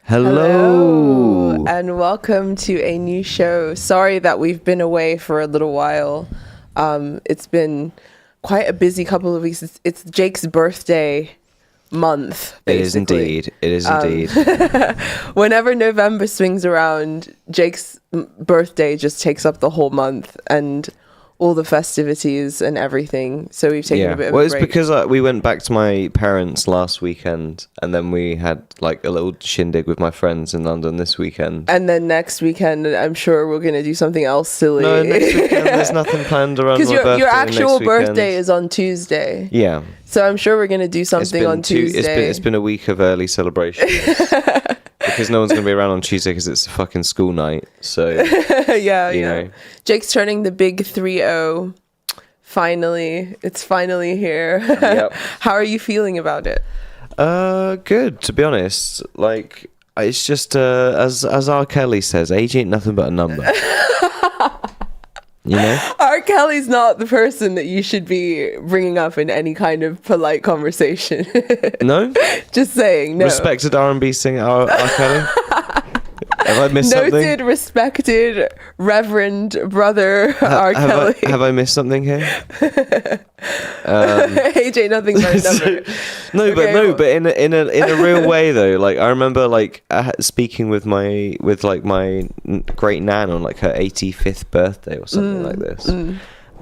Hello, and welcome to a new show. Sorry that we've been away for a little while. It's been quite a busy couple of weeks. It's Jake's birthday month, basically. It is indeed. Whenever November swings around, Jake's birthday just takes up the whole month and all the festivities and everything. So we've taken a bit of a break. Well, it's because we went back to my parents last weekend, and then we had like a little shindig with my friends in London this weekend. And then next weekend, I'm sure we're going to do something else silly. No, next weekend there's nothing planned around my birthday. Because your actual birthday is on Tuesday. Yeah. So I'm sure we're going to do something on Tuesday. It's been a week of early celebrations. Because no one's going to be around on Tuesday because it's a fucking school night. So, yeah. you know. Jake's turning the big 3-0. Finally. It's finally here. Yep. How are you feeling about it? Good, to be honest. Like, it's just, as R. Kelly says, age ain't nothing but a number. You know? R. Kelly's not the person that you should be bringing up in any kind of polite conversation. No? Just saying, no. Respected R&B singer R. Kelly? Have I missed something? Noted, respected, reverend brother R. Kelly. Have I missed something here? Age ain't nothing but a number. But in a real way though. Like I remember like speaking with my great nan on like her 85th birthday or something like this,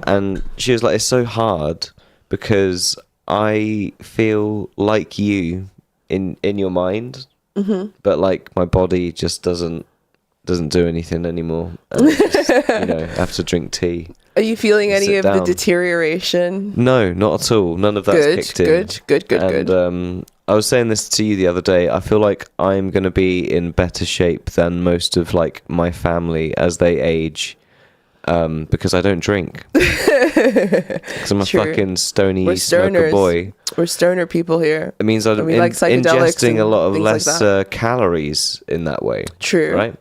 and she was like, "It's so hard because I feel like you in your mind." Mm-hmm. But like my body just doesn't do anything anymore. And I just, I have to drink tea. Are you feeling any of the deterioration? No, not at all. None of that's kicked in. Good. I was saying this to you the other day. I feel like I'm going to be in better shape than most of like my family as they age. Because I don't drink. Because I'm a fucking stony smoker boy. We're stoner people here. It means I'm ingesting a lot of less calories in that way. True. Right?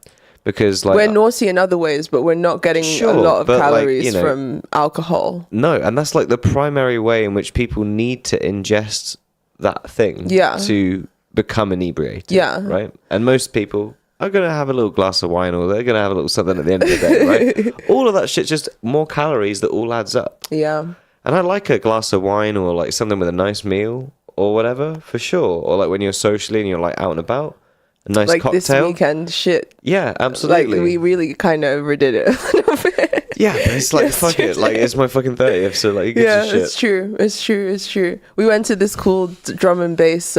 Because like we're naughty in other ways, but we're not getting a lot of calories from alcohol. No, and that's like the primary way in which people need to ingest that thing to become inebriated. Yeah. Right? And most people are going to have a little glass of wine or they're going to have a little something at the end of the day, right? All of that shit's just more calories that all adds up. Yeah. And I like a glass of wine or like something with a nice meal or whatever, for sure. Or like when you're socially and you're like out and about, a nice like cocktail. This weekend shit. Yeah, absolutely. Like we really kind of overdid it a little bit. Yeah, but it's like, fuck it. Like, it's my fucking 30th, so like, yeah, it's true. It's true. We went to this cool drum and bass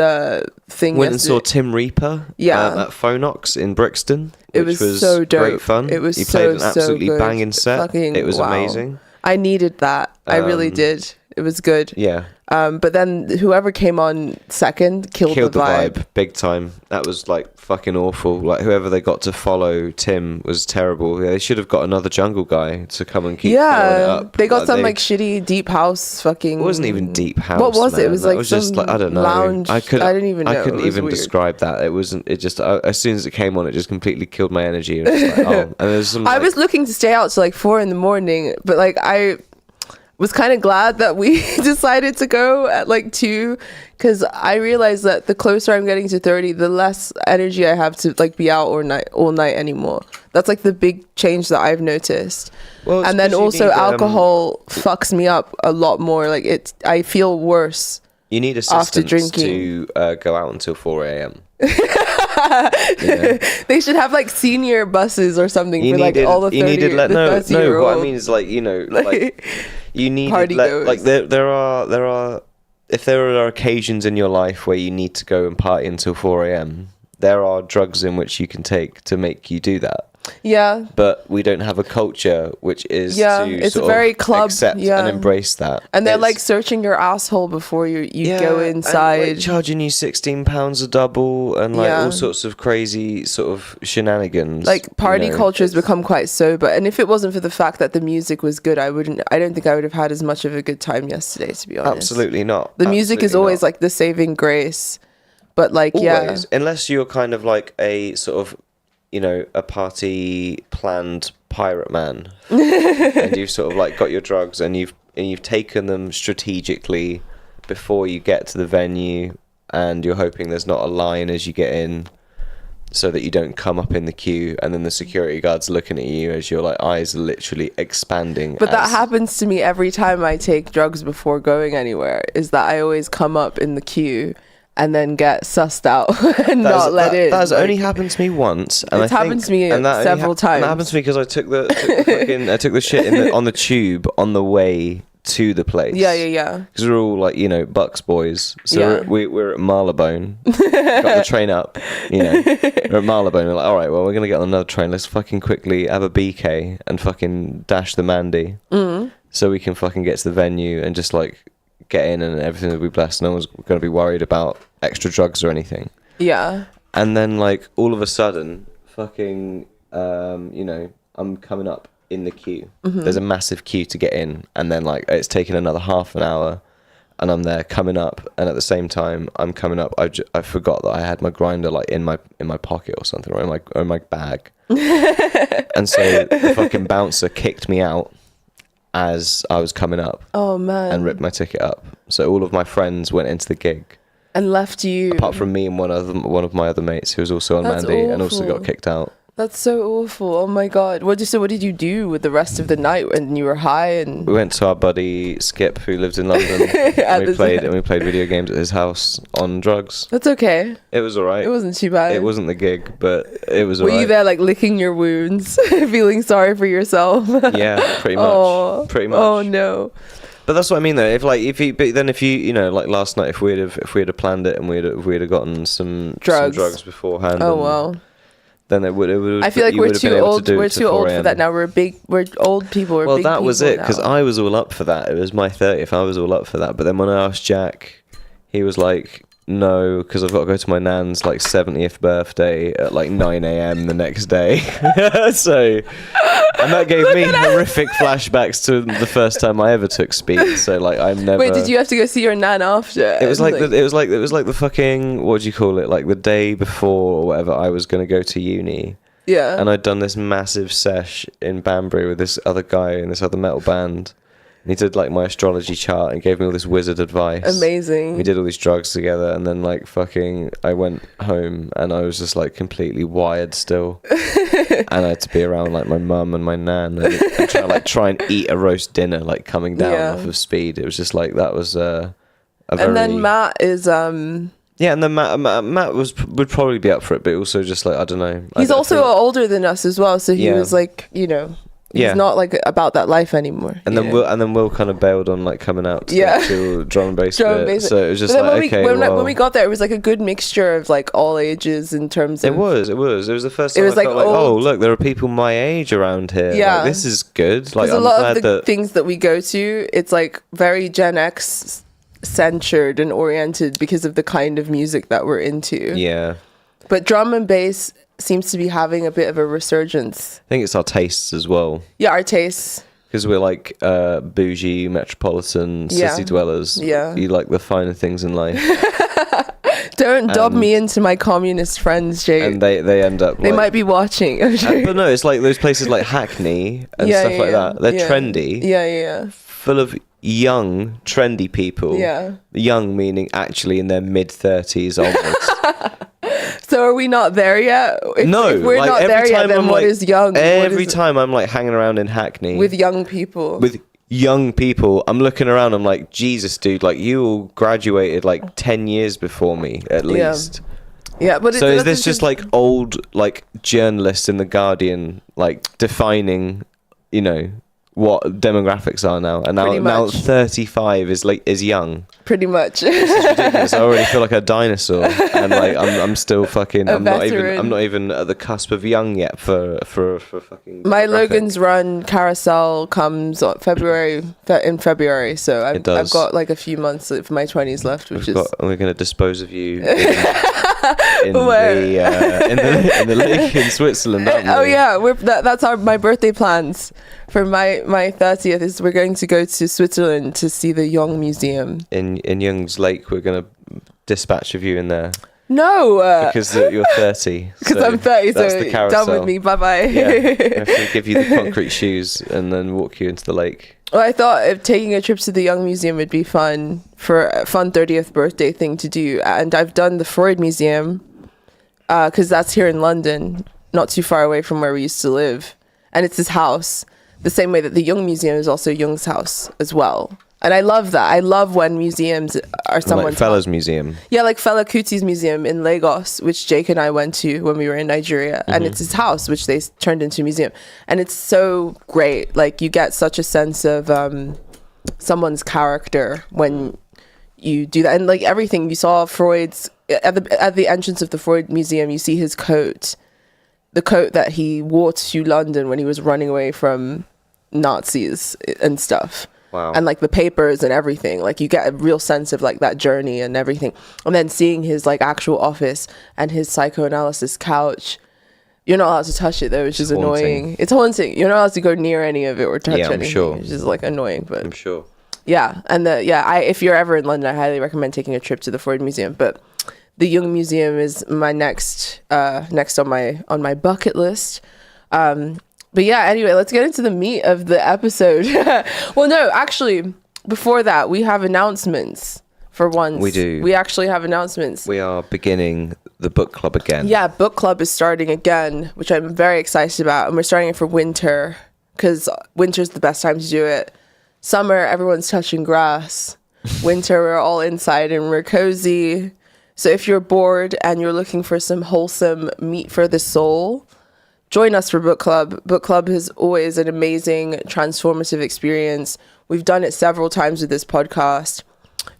thing. Went and saw Tim Reaper at Phonox in Brixton. Which was so dope. Great fun. It was He played an absolutely banging set. It was amazing. I needed that. I really did. It was good. Yeah. But then whoever came on second killed the vibe big time. That was like fucking awful. Like whoever they got to follow Tim was terrible. They should have got another jungle guy to come and keep following it up. They got some like shitty deep house fucking. It wasn't even deep house. What was it? It was like was just like I don't know. Lounge. I didn't even know. I couldn't even describe that. It wasn't. It just as soon as it came on, it just completely killed my energy. It was like, and there's some. I was looking to stay out till like 4 a.m, but like I was kind of glad that we decided to go at like 2, because I realized that the closer I'm getting to 30, the less energy I have to like be out all night anymore. That's like the big change that I've noticed. Well, and then also alcohol fucks me up a lot more. Like I feel worse. You need assistance to go out until 4 a.m. They should have like senior buses or something for like all the 30-year-olds. What I mean is like, like you need like there are if there are occasions in your life where you need to go and party until 4 a.m, there are drugs in which you can take to make you do that. Yeah. But we don't have a culture which is Yeah, to it's sort a very of club, accept and embrace that. And they're It's- like searching your asshole before you go and, inside. like, charging you £16 a double and like all sorts of crazy sort of shenanigans. Like party you know. culture has become quite sober, and if it wasn't for the fact that the music was good, I don't think I would have had as much of a good time yesterday, to be honest. Absolutely not. The music is always like the saving grace, but like always, unless you're kind of like a sort of, you know, a party planned pirate man, and you've sort of like got your drugs and you've taken them strategically before you get to the venue, and you're hoping there's not a line as you get in, so that you don't come up in the queue, and then the security guard's looking at you as your like eyes are literally expanding. But that happens to me every time I take drugs before going anywhere, is that I always come up in the queue and then get sussed out and not let in. That has only happened to me once, and it's happened to me several times. And that happened to me because I took the shit on the tube on the way to the place. Yeah. Because we're all like, you know, Bucks boys. So we're at Marylebone. Got the train up, you know. We're at Marylebone. We're like, all right, well, we're going to get on another train. Let's fucking quickly have a BK and fucking dash the Mandy. So we can fucking get to the venue and just like get in and everything will be blessed. No one's going to be worried about extra drugs or anything. Yeah. And then like all of a sudden, fucking, you know, I'm coming up in the queue. There's a massive queue to get in, and then like it's taken another half an hour, and I'm there coming up, and at the same time I'm coming up, I forgot that I had my grinder like in my pocket or something, or in my bag. And so the fucking bouncer kicked me out as I was coming up. Oh man. And ripped my ticket up. So all of my friends went into the gig and left you, apart from me and one of my other mates who was also on Mandy and also got kicked out. That's so awful. Oh my god. What did you do with the rest of the night when you were high? And we went to our buddy Skip, who lived in London. and we played video games at his house on drugs. That's okay. It was alright. It wasn't too bad. It wasn't the gig, but it was alright. Were you there like licking your wounds, feeling sorry for yourself? Yeah, pretty much. Pretty much. Oh no. But that's what I mean, though. If you know, like last night, if we'd have planned it and we'd have gotten some drugs beforehand. Oh well. Then it would. I feel like we're too old. We're too old for that now. We're old people. Well, that was it, because I was all up for that. It was my 30th. I was all up for that. But then when I asked Jack, he was like, "No, because I've got to go to my nan's like 70th birthday at like 9 a.m. the next day." So, and that gave me horrific flashbacks to the first time I ever took speed. So like I'm never. Wait, did you have to go see your nan after? It was like the fucking, what do you call it? Like the day before or whatever, I was gonna go to uni. Yeah. And I'd done this massive sesh in Banbury with this other guy in this other metal band. And he did like my astrology chart and gave me all this wizard advice. Amazing. We did all these drugs together, and then like fucking I went home and I was just like completely wired still. And I had to be around like my mum and my nan and try and eat a roast dinner like coming down off of speed. It was just like that was a very... And then Matt is yeah, and then Matt would probably be up for it, but also just like I don't know. He's also older than us as well, so he was like, you know. He's not like about that life anymore. And then Will kind of bailed on like coming out to the actual drum and bass bit. So it was just like, when we got there, it was like a good mixture of like all ages in terms of. It was the first time I felt like, oh look, there are people my age around here. Yeah, like, this is good. Like I'm a lot of the things that we go to, it's like very Gen X centered and oriented because of the kind of music that we're into. Yeah. But drum and bass seems to be having a bit of a resurgence. I think it's our tastes as well. Yeah, our tastes. Because we're like bougie, metropolitan, city dwellers. Yeah. You like the finer things in life. Don't dob me into my communist friends, Jay. And they end up they might be watching. But no, it's like those places like Hackney and stuff like that. They're trendy. Yeah. Full of young, trendy people. Yeah. Young meaning actually in their mid-30s onwards. So are we not there yet? If we're like, not there yet, then what is young? Every time I'm like hanging around in Hackney with young people. I'm looking around, I'm like, Jesus, dude, like you all graduated like 10 years before me at least. Yeah, but so is this just like old like journalists in the Guardian like defining, you know, what demographics are now, and now 35 is young. Pretty much. This is ridiculous. I already feel like a dinosaur, and like I'm still fucking. I'm not even at the cusp of young yet for fucking. My Logan's Run carousel comes in February, so I've got like a few months of my 20s left, we're going to dispose of you in the lake in Switzerland. Oh yeah, that's my birthday plans for my 30th. Is we're going to go to Switzerland to see the Young Museum in Young's Lake. We're going to dispatch of you in there. No, because you're 30. Because I'm 30, that's so the carousel. Done with me. Bye bye. Yeah, I have to give you the concrete shoes and then walk you into the lake. Well, I thought if taking a trip to the Young Museum would be fun for a fun 30th birthday thing to do, and I've done the Freud Museum because that's here in London, not too far away from where we used to live, and it's his house. The same way that the Young Museum is also Jung's house as well. And I love that. I love when museums are someone's like Fella's museum. Yeah, like Fela Kuti's museum in Lagos, which Jake and I went to when we were in Nigeria. Mm-hmm. And it's his house, which they turned into a museum. And it's so great. Like, you get such a sense of someone's character when you do that. And like everything, you saw Freud's, at the entrance of the Freud Museum, you see his coat. The coat that he wore to London when he was running away from Nazis and stuff. Wow. And like the papers and everything, like you get a real sense of like that journey and everything. And then seeing his like actual office and his psychoanalysis couch. You're not allowed to touch it though, which is annoying. It's haunting. You're not allowed to go near any of it or touch anything. Sure. Which is like annoying, but I'm sure. Yeah, and if you're ever in London, I highly recommend taking a trip to the Freud Museum. But the Jung Museum is my next on my bucket list. But yeah, anyway, let's get into the meat of the episode. Well, no, actually, before that, we have announcements for once. We do. We actually have announcements. We are beginning the book club again. Yeah, book club is starting again, which I'm very excited about. And we're starting it for winter because winter's the best time to do it. Summer, everyone's touching grass. Winter, we're all inside and we're cozy. So if you're bored and you're looking for some wholesome meat for the soul, join us for book club. Book club is always an amazing, transformative experience. We've done it several times with this podcast.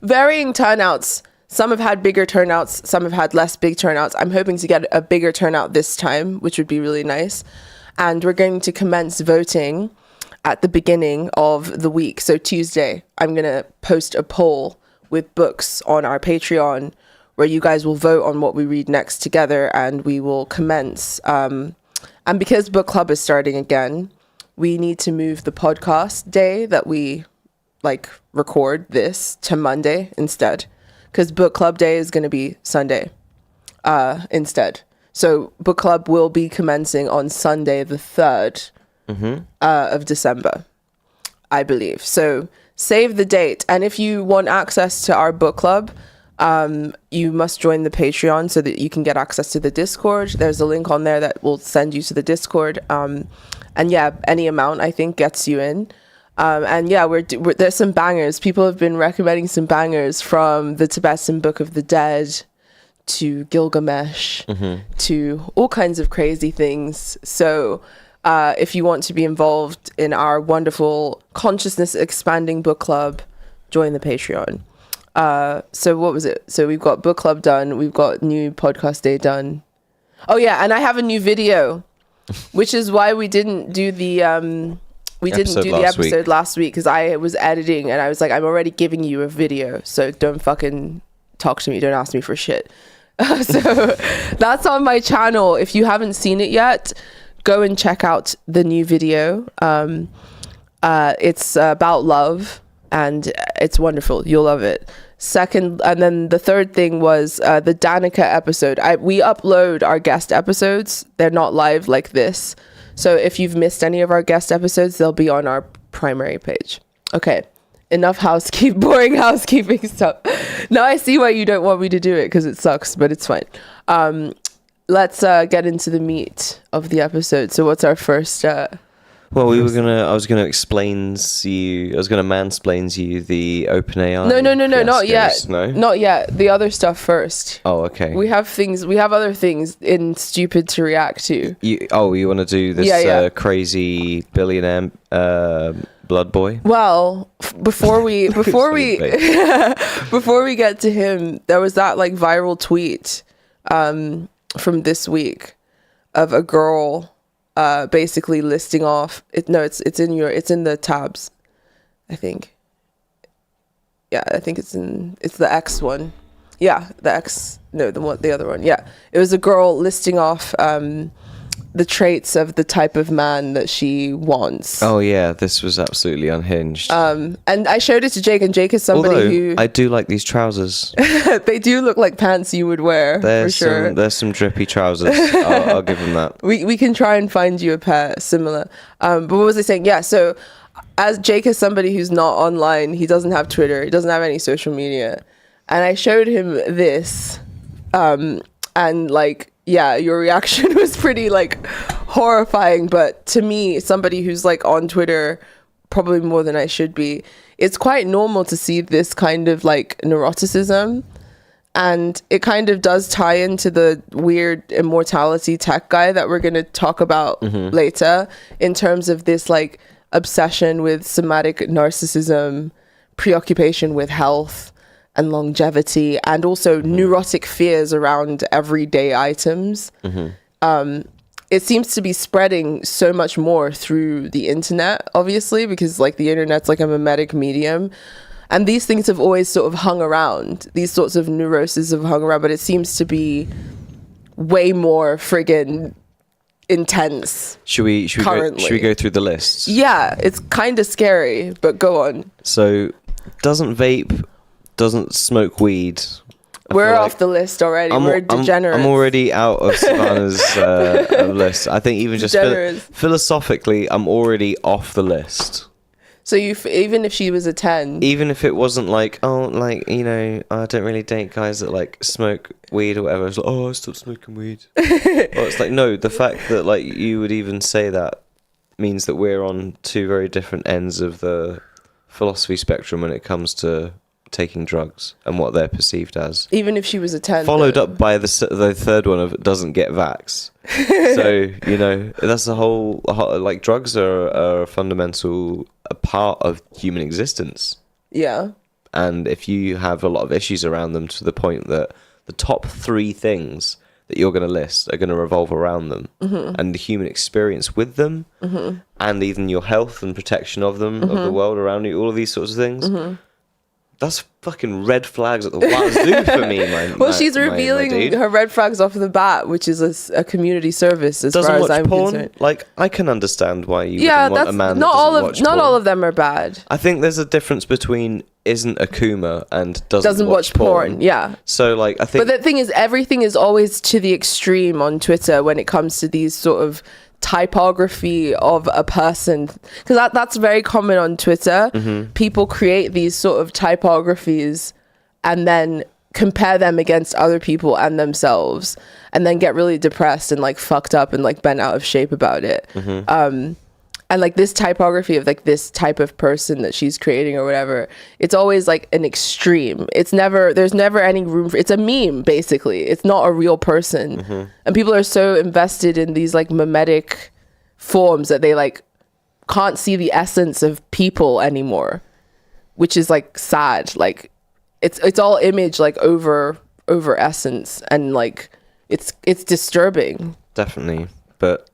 Varying turnouts. Some have had bigger turnouts. Some have had less big turnouts. I'm hoping to get a bigger turnout this time, which would be really nice. And we're going to commence voting at the beginning of the week. So Tuesday, I'm going to post a poll with books on our Patreon where you guys will vote on what we read next together, and we will commence. And because book club is starting again, we need to move the podcast day that we like record this to Monday instead, because book club day is going to be Sunday instead. So book club will be commencing on Sunday, the 3rd of December, I believe. So save the date. And if you want access to our book club, you must join the Patreon so that you can get access to the Discord. There's a link on there that will send you to the Discord. And yeah, any amount I think gets you in. And yeah, there's some bangers. People have been recommending some bangers, from the Tibetan Book of the Dead to Gilgamesh to all kinds of crazy things. So if you want to be involved in our wonderful consciousness expanding book club, join the Patreon. So what was it? So we've got book club done. We've got new podcast day done. Oh yeah, and I have a new video, which is why we didn't do the episode last week, because I was editing and I was like, I'm already giving you a video, so don't fucking talk to me. Don't ask me for shit. So that's on my channel. If you haven't seen it yet, go and check out the new video. It's about love and it's wonderful. You'll love it. Second, and then the third thing was the Danica episode. We upload our guest episodes. They're not live like this. So if you've missed any of our guest episodes, they'll be on our primary page. Okay, enough boring housekeeping stuff. Now I see why you don't want me to do it, because it sucks, but it's fine. Let's get into the meat of the episode. So what's our first Well, I was gonna mansplain you the OpenAI. No, not yet. fiascos. No, Not yet. The other stuff first. Oh, okay. We have other things in stupid to react to. You want to do this crazy billionaire blood boy? Well, before we before we get to him, there was that like viral tweet from this week of a girl basically listing off it's in the tabs, I think. Yeah, I think it's the X one. Yeah, the other one. Yeah, it was a girl listing off the traits of the type of man that she wants. Oh yeah, this was absolutely unhinged. And I showed it to Jake, and Jake is somebody who I do like these trousers. they do look like pants you would wear. For sure. There's some drippy trousers. I'll give them that. We can try and find you a pair similar. But what was I saying? Yeah, so as Jake is somebody who's not online, he doesn't have Twitter, he doesn't have any social media, and I showed him this, and like, yeah, your reaction was pretty like horrifying. But to me, somebody who's like on Twitter probably more than I should be, it's quite normal to see this kind of like neuroticism, and it kind of does tie into the weird immortality tech guy that we're going to talk about later, in terms of this like obsession with somatic narcissism, preoccupation with health and longevity, and also neurotic fears around everyday items. It seems to be spreading so much more through the internet, obviously, because like the internet's like a mimetic medium, and these things have always sort of hung around. These sorts of neuroses have hung around, but it seems to be way more friggin' intense. Should we go through the lists? Yeah, it's kind of scary, but go on. So, doesn't vape, doesn't smoke weed. We're off the list already. We're degenerates. I'm already out of Savannah's list. I think even just philosophically, I'm already off the list. So even if she was a 10, even if it wasn't like, oh, like, you know, I don't really date guys that like smoke weed or whatever. It's like, oh, I stopped smoking weed. Well, it's like, no, the fact that like you would even say that means that we're on two very different ends of the philosophy spectrum when it comes to taking drugs and what they're perceived as. Even if she was a 10, followed up by the third one of doesn't get vax. So, you know, that's the whole like, drugs are a fundamental part of human existence. Yeah. And if you have a lot of issues around them to the point that the top 3 things that you're going to list are going to revolve around them, and the human experience with them, and even your health and protection of them, of the world around you, all of these sorts of things, that's fucking red flags at the wazoo for me, she's revealing her red flags off the bat, which is a community service as far as I'm concerned. Like, I can understand why you wouldn't want a man not that all of them are bad. I think there's a difference between isn't a Kuma and doesn't watch porn. Yeah. So like, I think. But the thing is, everything is always to the extreme on Twitter when it comes to these sort of typography of a person, because that's very common on Twitter. People create these sort of typographies and then compare them against other people and themselves, and then get really depressed and like fucked up and like bent out of shape about it. And like this typography of like this type of person that she's creating or whatever, it's always like an extreme. There's never any room for, it's a meme basically. It's not a real person. And people are so invested in these like mimetic forms that they like can't see the essence of people anymore, which is like sad. Like it's all image like over essence, and like it's disturbing. Definitely. But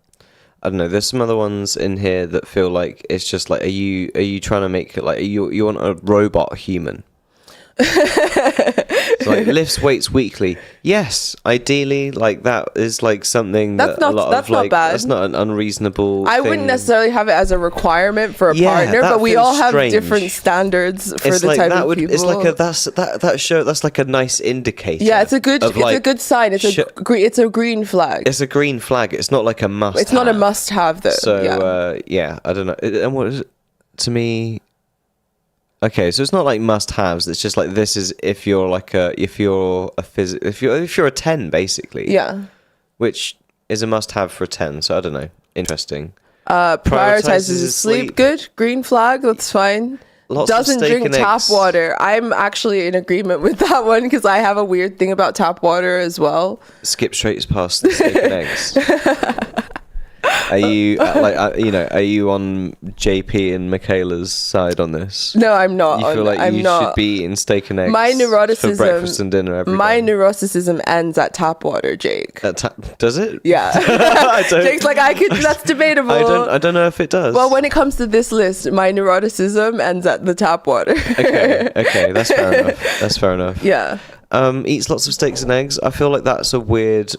I don't know, there's some other ones in here that feel like it's just like, are you trying to make it like you want a robot human? So like, lifts weights weekly. Yes, ideally, like that is like something that's not bad. That's not an unreasonable I thing. wouldn't necessarily have it as a requirement for a partner, but we all have different standards for the type of people. It's like that's like a nice indicator. Yeah, it's a good sign. It's a green flag. It's a green flag. It's not like a must. It's not a must have though. So yeah, I don't know. And what is it to me? Okay, so it's not like must-haves. It's just like, this is if you're a 10 basically. Yeah. Which is a must-have for a 10. So I don't know. Interesting. Prioritizes his sleep. Good. Green flag. That's fine. Lots of Doesn't steak drink and tap eggs. water. I'm actually in agreement with that one because I have a weird thing about tap water as well. Skip straight past the steak and eggs. Are you are you on JP and Michaela's side on this? No, I'm not. You feel like you should be eating steak and eggs my neuroticism, for breakfast and dinner every my day? neuroticism ends at tap water, Jake. Does it? Yeah. I don't, Jake's like, that's debatable. I don't know if it does. Well, when it comes to this list, my neuroticism ends at the tap water. Okay, that's fair enough. That's fair enough. Yeah. Eats lots of steaks and eggs. I feel like that's a weird,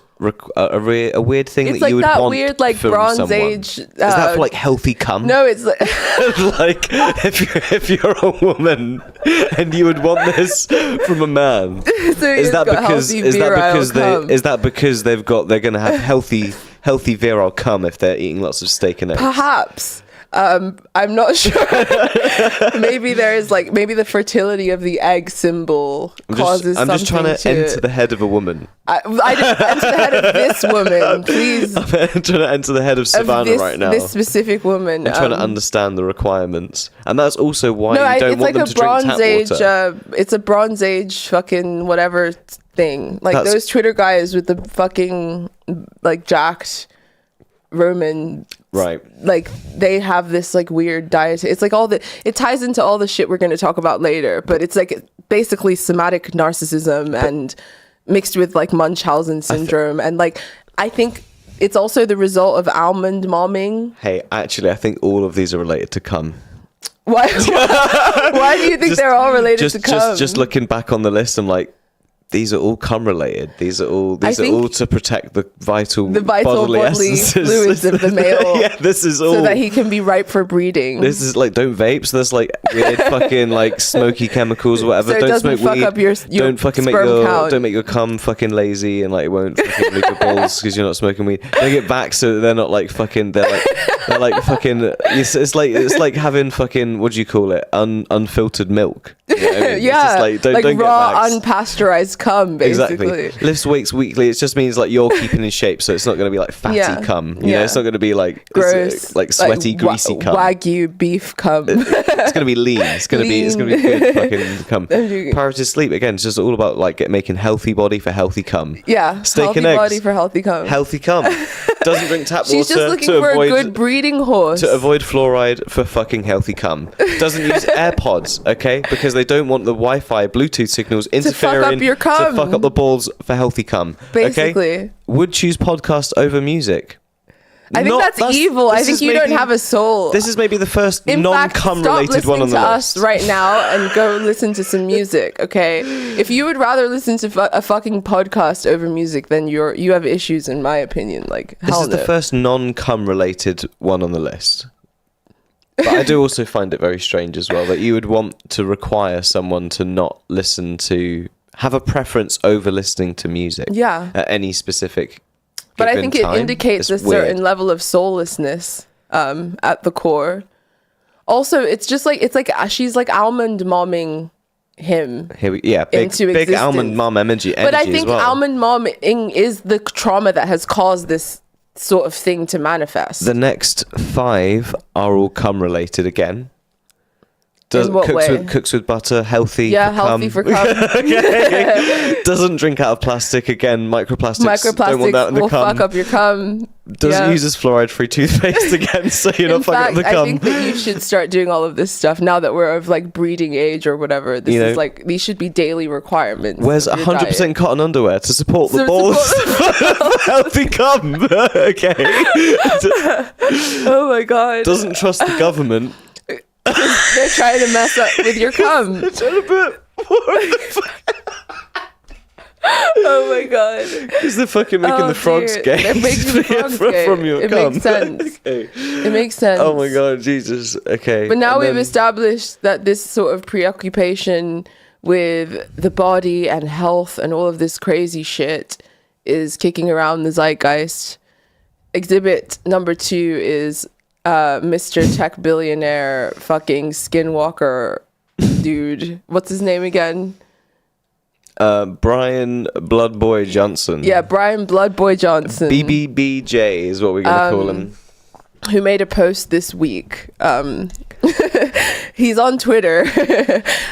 a weird thing It's that you like would that want weird, like, from Bronze someone. Age, Is that for like healthy cum? No, it's like Like if you're a woman and you would want this from a man, so is that because they're gonna have healthy virile cum if they're eating lots of steak and eggs? perhaps. I'm not sure. maybe the fertility of the egg symbol causes I'm just trying to something enter the head of a woman. I just enter the head of this woman, please. I'm trying to enter the head of Savannah right now. This specific woman. I'm trying to understand the requirements, and that's also why you don't want them to drink tap water. It's a Bronze Age fucking whatever thing. Like those Twitter guys with the fucking like jacked Roman, right? Like they have this like weird diet. It's like it ties into all the shit we're going to talk about later, but it's like basically somatic narcissism and mixed with like Munchausen syndrome. And like I think it's also the result of almond momming. Hey, actually, I think all of these are related to cum. Why do you think they're all related to cum? Just looking back on the list, I'm like, these are all cum related. These are all to protect the vital bodily fluids of the male. Yeah, this is all so that he can be ripe for breeding. This is like, don't vape. So there's like weird fucking like smoky chemicals or whatever. So don't doesn't smoke fuck weed. up your don't fucking sperm make your cum fucking lazy and like it won't fucking leave your balls because you're not smoking weed. Make it back so that they're not like fucking. They're like fucking. It's like having fucking, what do you call it? Unfiltered milk. You know what I mean? Yeah, it's just don't raw, get unpasteurized cum, basically. Exactly. Lifts weights weekly. It just means like you're keeping in shape, so it's not going to be like fatty cum. You know, it's not going to be like gross, like sweaty, greasy cum. Wagyu beef cum. It's going to be lean. It's going to be good fucking cum. Priority sleep again. It's just all about like making healthy body for healthy cum. Yeah, steak healthy and eggs. Body for healthy cum. Healthy cum. Doesn't drink tap water. She's just looking for a good breeding horse. To avoid fluoride for fucking healthy cum. Doesn't use AirPods, okay? Because they don't want the Wi-Fi, Bluetooth signals interfering to fuck up your cum. To fuck up the balls for healthy cum. Basically. Okay? Would choose podcast over music. I think that's evil. I think you don't have a soul. This is maybe the first non-cum related one on the list. Stop listening to us right now and go listen to some music, okay? If you would rather listen to a fucking podcast over music, then you have issues, in my opinion. Like, this is the first non-cum related one on the list. But I do also find it very strange as well that you would want to require someone to not listen to, have a preference over listening to music. Yeah. At any specific. But I think it indicates a certain weird level of soullessness at the core. Also, it's like she's like almond momming him. Big almond mom energy. But I think almond momming is the trauma that has caused this sort of thing to manifest. The next 5 are all cum related again. In what way? Cooks with butter, healthy. Yeah, healthy for cum. Okay. Doesn't drink out of plastic again. Microplastics. Don't want that in the will cum. fuck up your cum. Uses fluoride-free toothpaste again, so you're not fucking up the cum. I think that you should start doing all of this stuff now that we're of like breeding age or whatever. This is like, these should be daily requirements. Wears 100% cotton underwear to support the balls for healthy cum. Okay. Oh my god. Doesn't trust the government. They're trying to mess up with your cum. They're trying to put more of the Oh my god. Because they're fucking making the frogs gay. They're making the frogs gay. From your cum. Makes sense. Okay. It makes sense. Oh my god, Jesus. Okay. But now we've established that this sort of preoccupation with the body and health and all of this crazy shit is kicking around the zeitgeist. Exhibit number 2 is Mr. Tech Billionaire fucking skinwalker dude. What's his name again? Bryan Bloodboy Johnson. Yeah, Bryan Bloodboy Johnson. BBBJ is what we're going to call him. who made a post this week. He's on Twitter,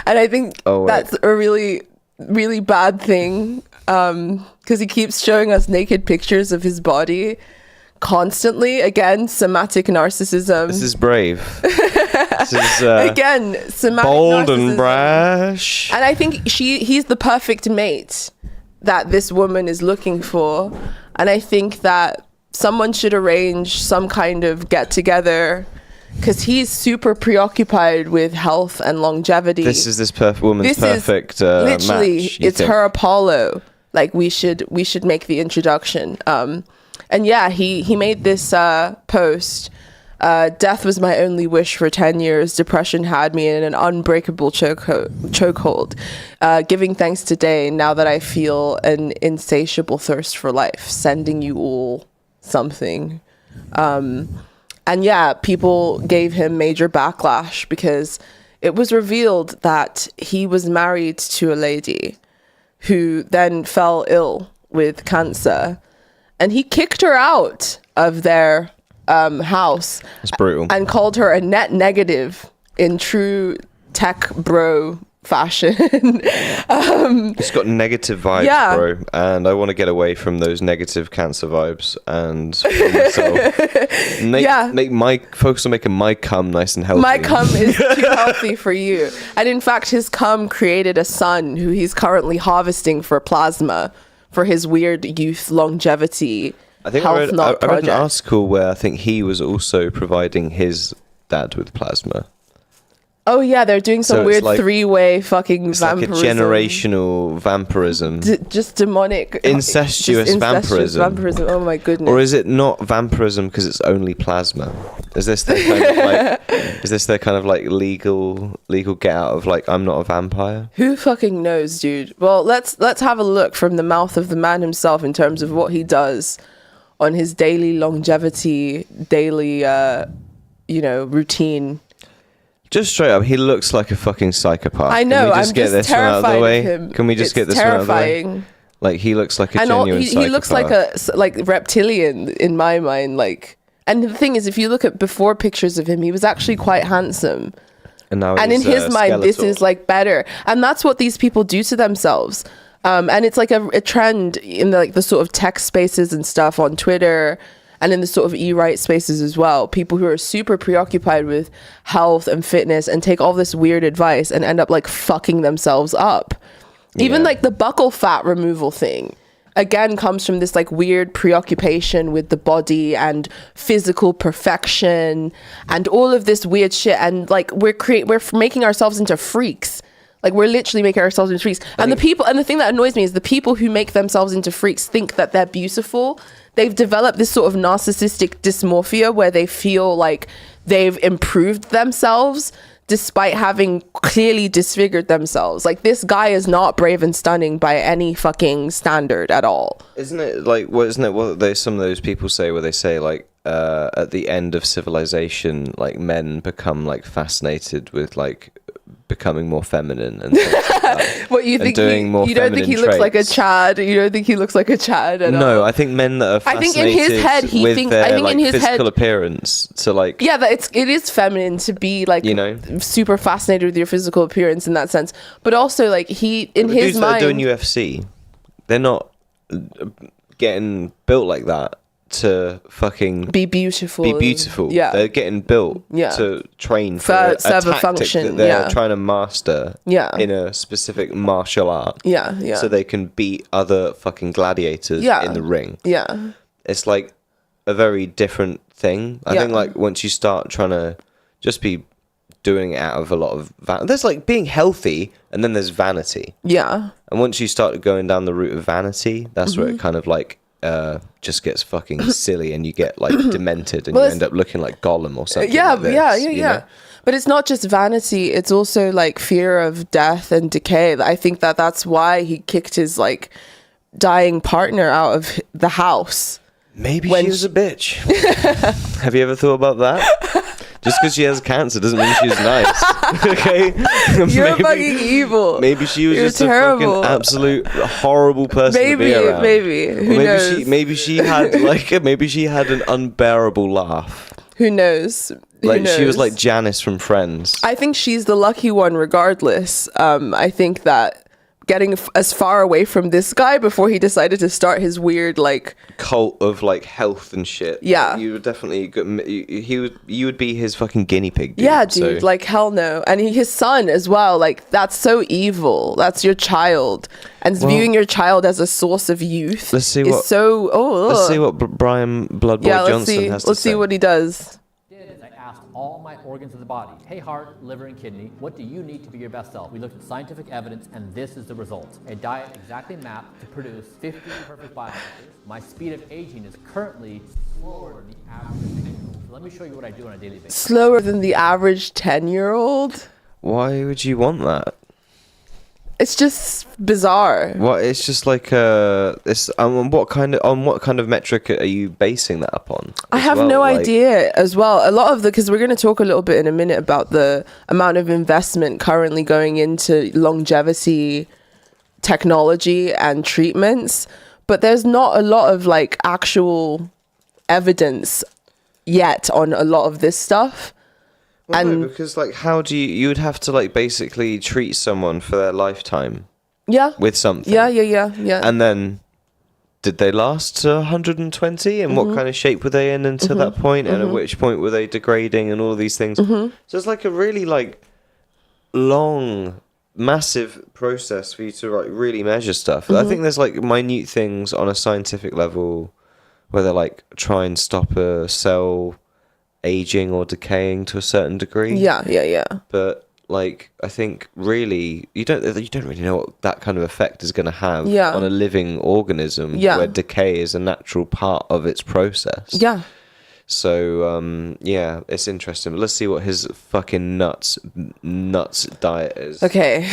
and I think that's a really, really bad thing, because he keeps showing us naked pictures of his body constantly. Again, somatic narcissism. This is brave. This is again, somatic bold narcissism. and brash. And I think he's the perfect mate that this woman is looking for. And I think that someone should arrange some kind of get together, because he's super preoccupied with health and longevity. This is this woman's perfect literally match. It's her Apollo. Like, we should make the introduction. And yeah, he made this post. Death was my only wish for 10 years. Depression had me in an unbreakable chokehold. Giving thanks today, now that I feel an insatiable thirst for life. Sending you all something. And yeah, people gave him major backlash, because it was revealed that he was married to a lady who then fell ill with cancer. And he kicked her out of their house. That's brutal. And called her a net negative in true tech bro fashion. It's got negative vibes, bro. And I want to get away from those negative cancer vibes and focus on making my cum nice and healthy. My cum is too healthy for you. And in fact, his cum created a son who he's currently harvesting for plasma for his weird youth longevity. I think I read an article where I think he was also providing his dad with plasma. Oh yeah, they're doing some weird three-way fucking vampirism. Like a generational vampirism. Just demonic. Incestuous vampirism. Oh my goodness. Or is it not vampirism because it's only plasma? Is this their kind of like legal get out of like, I'm not a vampire? Who fucking knows, dude? Well, let's have a look from the mouth of the man himself in terms of what he does on his daily longevity, routine. Just straight up, he looks like a fucking psychopath. I know. Can we just get this one out of the way? Can we just get this one out of the way? Like, he looks like a genuine psychopath. He looks like a reptilian in my mind. Like, and the thing is, if you look at before pictures of him, he was actually quite handsome. And in his mind, this is like better. And that's what these people do to themselves. And it's like a trend in the sort of tech spaces and stuff on Twitter, and in the sort of e-right spaces as well. People who are super preoccupied with health and fitness and take all this weird advice and end up like fucking themselves up. Even like the buccal fat removal thing, again, comes from this like weird preoccupation with the body and physical perfection and all of this weird shit. And like we're making ourselves into freaks. Like, we're literally making ourselves into freaks. And the thing that annoys me is the people who make themselves into freaks think that they're beautiful. They've developed this sort of narcissistic dysmorphia where they feel like they've improved themselves despite having clearly disfigured themselves. Like, this guy is not brave and stunning by any fucking standard at all. Isn't it what some of those people say, where they say like at the end of civilization, like men become like fascinated with like becoming more feminine and things like that. What you think? You don't think he looks like a Chad? You don't think he looks like a Chad at all? No, I think men that are fascinated with their physical appearance to like it is feminine to be like super fascinated with your physical appearance in that sense. But also like his mind, that are doing UFC, they're not getting built like that to fucking be beautiful. Yeah, they're getting built to train for a tactic function that they're trying to master in a specific martial art. So they can beat other fucking gladiators in the ring. It's like a very different thing. I think like once you start trying to just be doing it out of a lot of there's like being healthy and then there's vanity. And once you start going down the route of vanity, that's where it kind of like just gets fucking silly and you get like demented and you end up looking like Gollum or something. But it's not just vanity, it's also like fear of death and decay. I think that's why he kicked his like dying partner out of the house. Maybe she was a bitch. Have you ever thought about that? Just because she has cancer doesn't mean she's nice. Okay? You're fucking evil. Maybe she was just terrible. A fucking absolute horrible person to be around. Maybe. Who knows? Maybe she had an unbearable laugh. Who knows? Like, she was like Janice from Friends. I think she's the lucky one regardless. I think that getting as far away from this guy before he decided to start his weird like cult of like health and shit. Yeah, you would definitely you would be his fucking guinea pig, dude. Yeah, dude, like hell no. And his son as well, like that's so evil. That's your child, and viewing your child as a source of youth. Let's see what let's see what Bryan Bloodboy Johnson has to say. Let's see what he does. All my organs of the body. Hey, heart, liver, and kidney, what do you need to be your best self? We looked at scientific evidence, and this is the result. A diet exactly mapped to produce 50 perfect biomarkers. My speed of aging is currently slower than the average 10-year-old. So let me show you what I do on a daily basis. Slower than the average 10-year-old? Why would you want that? It's just bizarre. What? It's just like this. On what kind of metric are you basing that upon? I have no idea as well. A lot of because we're going to talk a little bit in a minute about the amount of investment currently going into longevity technology and treatments, but there's not a lot of like actual evidence yet on a lot of this stuff. Well, no, because like, how do you would have to like basically treat someone for their lifetime? Yeah. With something. Yeah. And then, did they last to 120? And what kind of shape were they in until that point? And at which point were they degrading and all of these things? So it's like a really like long, massive process for you to like really measure stuff. I think there's like minute things on a scientific level where they like try and stop a cell aging or decaying to a certain degree. Yeah. But like, I think really you don't really know what that kind of effect is going to have on a living organism where decay is a natural part of its process. Yeah. So yeah, it's interesting. But let's see what his fucking nuts diet is. Okay.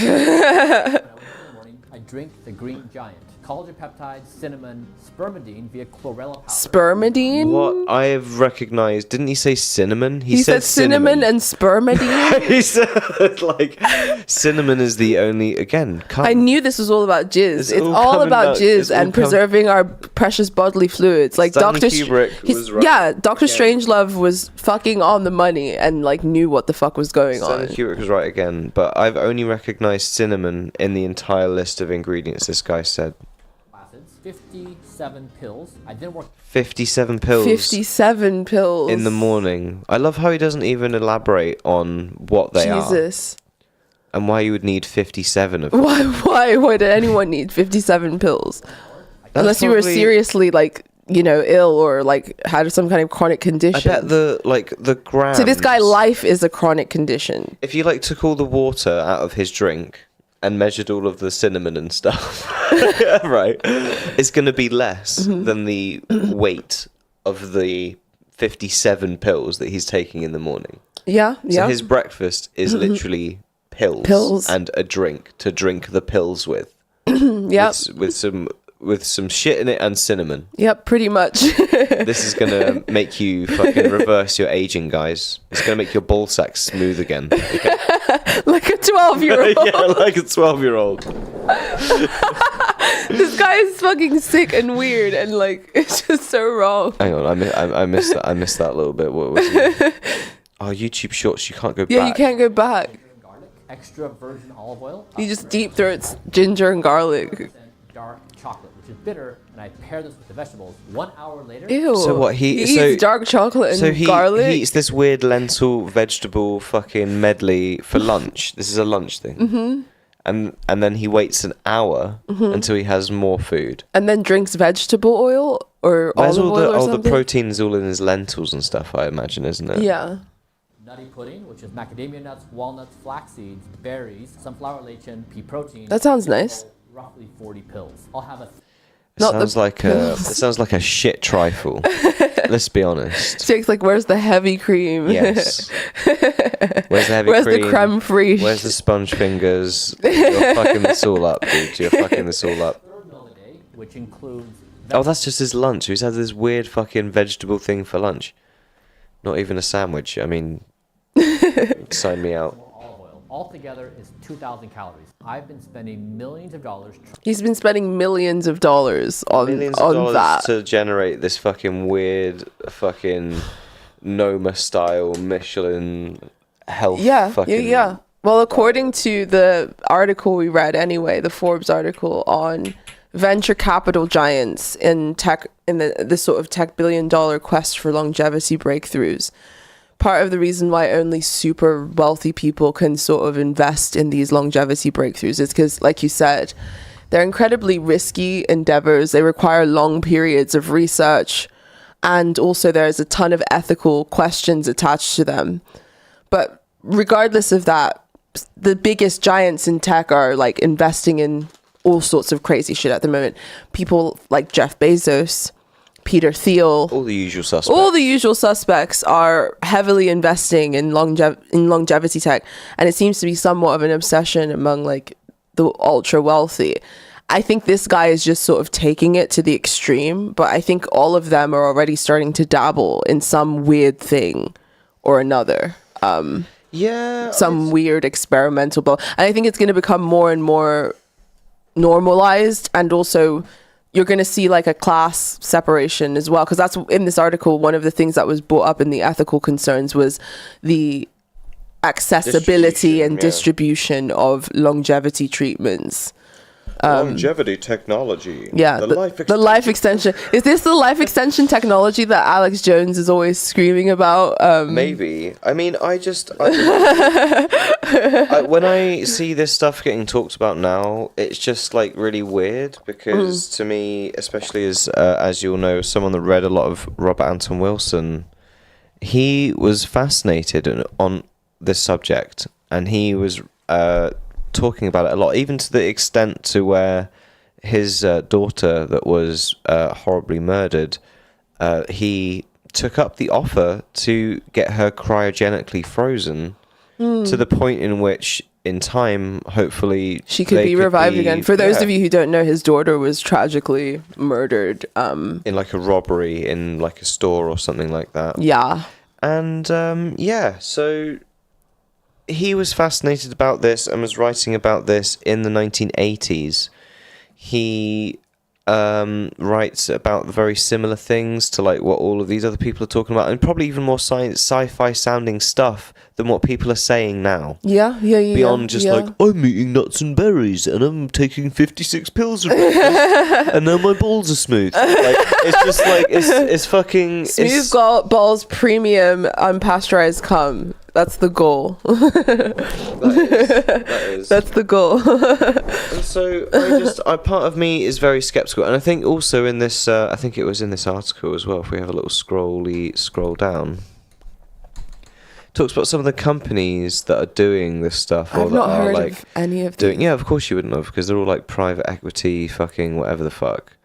I drink the Green Giant. Collagen peptides, cinnamon, spermidine via chlorella powder. Spermidine? What I have recognized, didn't he say cinnamon? He said cinnamon and spermidine? He said like cinnamon is the only, again, I knew this was all about jizz. It's all about jizz and preserving our precious bodily fluids. Like Stanley Kubrick was right. Yeah, Dr. Strangelove was fucking on the money and like knew what the fuck was going on. Stanley Kubrick was right again, but I've only recognized cinnamon in the entire list of ingredients this guy said. 57 pills. I didn't work 57 pills. 57 pills in the morning. I love how he doesn't even elaborate on what they are. Jesus. And why you would need 57 of them. Why would anyone need 57 pills? Unless you were seriously like, you know, ill or like had some kind of chronic condition. I bet the grams. So this guy, life is a chronic condition. If you like took all the water out of his drink and measured all of the cinnamon and stuff, right, it's going to be less than the weight of the 57 pills that he's taking in the morning. Yeah. So his breakfast is literally pills and a drink to drink the pills with. Yeah. With some shit in it and cinnamon. Yep, pretty much. This is going to make you fucking reverse your aging, guys. It's going to make your ball sack smooth again. Okay? Like a 12-year-old. Yeah, like a 12-year-old. This guy is fucking sick and weird and like, it's just so wrong. Hang on, I missed that. I missed that a little bit. What was it? Oh, YouTube Shorts, you can't go back. Yeah, you can't go back. Extra virgin olive oil. He just deep throats ginger and garlic. Dark chocolate, which is bitter, and I pair this with the vegetables. 1 hour later. Ew. So what he eats dark chocolate and garlic. He eats this weird lentil vegetable fucking medley for lunch. This is a lunch thing. And then he waits an hour until he has more food. And then drinks vegetable oil or olive oil or something. All the protein's all in his lentils and stuff, I imagine, isn't it? Yeah. Nutty pudding, which is macadamia nuts, walnuts, flax seeds, berries, sunflower lecithin, pea protein. That sounds nice. Roughly 40 pills. I'll have a. It sounds like a shit trifle. Let's be honest. Jake's like, where's the heavy cream? Yes. Where's the heavy cream? Where's the creme fraiche? Where's the sponge fingers? You're fucking this all up, dude. You're fucking this all up. Which includes. Oh, that's just his lunch. He's had this weird fucking vegetable thing for lunch. Not even a sandwich. I mean, sign me out. Altogether is 2,000 calories. I've been spending millions of dollars. He's been spending millions of dollars on that to generate this fucking weird fucking Noma style Michelin health. Yeah, fucking yeah. Well, according to the article we read anyway, the Forbes article on venture capital giants in tech, in the sort of tech billion-dollar quest for longevity breakthroughs, part of the reason why only super wealthy people can sort of invest in these longevity breakthroughs is because, like you said, they're incredibly risky endeavors. They require long periods of research, and also there's a ton of ethical questions attached to them. But regardless of that, the biggest giants in tech are like investing in all sorts of crazy shit at the moment. People like Jeff Bezos, Peter Thiel, all the usual suspects. All the usual suspects are heavily investing in longevity tech, and it seems to be somewhat of an obsession among like the ultra wealthy. I think this guy is just sort of taking it to the extreme, but I think all of them are already starting to dabble in some weird thing or another. Some weird experimental and I think it's going to become more and more normalized, and also you're going to see like a class separation as well, because that's in this article, one of the things that was brought up in the ethical concerns was the accessibility and distribution of longevity treatments. Longevity technology. Yeah, the life extension. Is this the life extension technology that Alex Jones is always screaming about? Maybe. I mean, when I see this stuff getting talked about now, it's just like really weird, because to me, especially as you'll know, someone that read a lot of Robert Anton Wilson, he was fascinated on this subject, and he was talking about it a lot, even to the extent to where his daughter that was horribly murdered, he took up the offer to get her cryogenically frozen to the point in which in time hopefully she could be revived again. For those of you who don't know, his daughter was tragically murdered in like a robbery in like a store or something like that. And so he was fascinated about this and was writing about this in the 1980s. He writes about very similar things to like what all of these other people are talking about, and probably even more sci-fi sounding stuff than what people are saying now. Beyond just like, I'm eating nuts and berries and I'm taking 56 pills of and now my balls are smooth. Like, it's just like it's fucking smooth balls, premium unpasteurized cum. That's the goal. That is. That's the goal. And so part of me is very skeptical, and I think also in this, I think it was in this article as well. If we have a little scroll down, talks about some of the companies that are doing this stuff, or I've that not are heard like of any of doing. Yeah, of course you wouldn't have, because they're all like private equity, fucking whatever the fuck.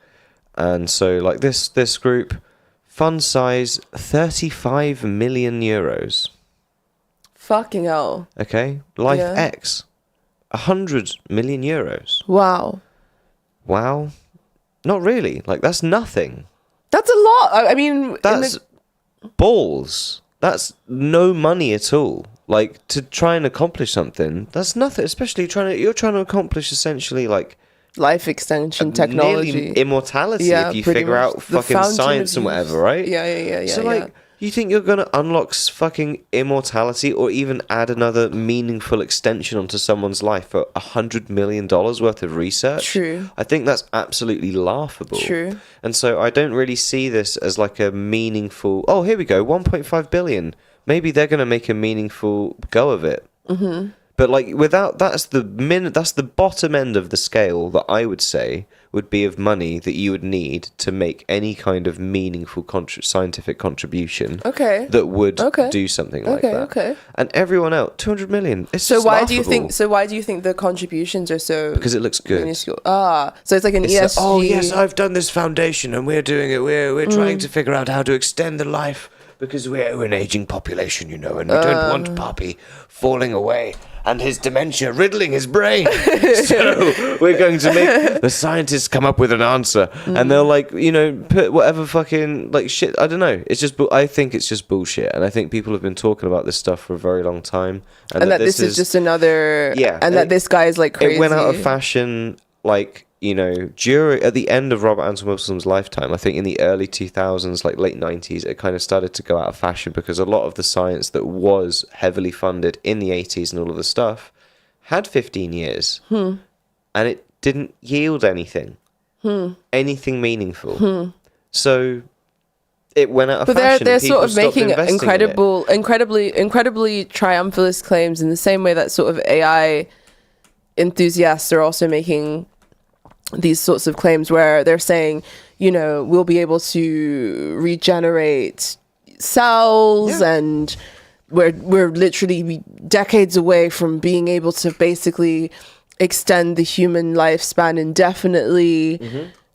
And so like this group, fund size 35 million euros. Fucking hell. Okay, Life X, 100 million euros. Wow. Not really. Like, that's nothing. That's a lot. I mean, that's balls. That's no money at all. Like, to try and accomplish something, that's nothing. Especially you're trying to accomplish essentially like life extension technology, nearly immortality. If you figure out fucking science and whatever, right? Yeah. So like, you think you're gonna unlock fucking immortality, or even add another meaningful extension onto someone's life for $100 million worth of research? True. I think that's absolutely laughable. True. And so I don't really see this as like a meaningful. Oh, here we go, 1.5 billion. Maybe they're gonna make a meaningful go of it. Mm-hmm. But like, without that's the bottom end of the scale that I would say would be of money that you would need to make any kind of meaningful scientific contribution. Okay. That would do something like that. Okay. And everyone else, 200 million. It's so just why laughable. do you think the contributions are so? Because it looks good. Minuscule. So it's like an ESG. Oh yes, I've done this foundation and we're doing it. We're trying to figure out how to extend the life, because we're an aging population, you know, and we don't want Poppy falling away and his dementia riddling his brain. So we're going to make the scientists come up with an answer, and they'll like, you know, put whatever fucking like shit. I don't know. It's just, I think it's just bullshit, and I think people have been talking about this stuff for a very long time, and that this is just another. Yeah, and that this guy is like crazy. It went out of fashion like you know, at the end of Robert Anton Wilson's lifetime, I think in the early 2000s, like late 90s, it kind of started to go out of fashion because a lot of the science that was heavily funded in the 80s and all of the stuff had 15 years. And it didn't yield anything. Anything meaningful. So it went out of fashion. But they're sort of making incredibly triumphalist claims in the same way that sort of AI enthusiasts are also making these sorts of claims where they're saying, you know, we'll be able to regenerate cells and we're literally decades away from being able to basically extend the human lifespan indefinitely.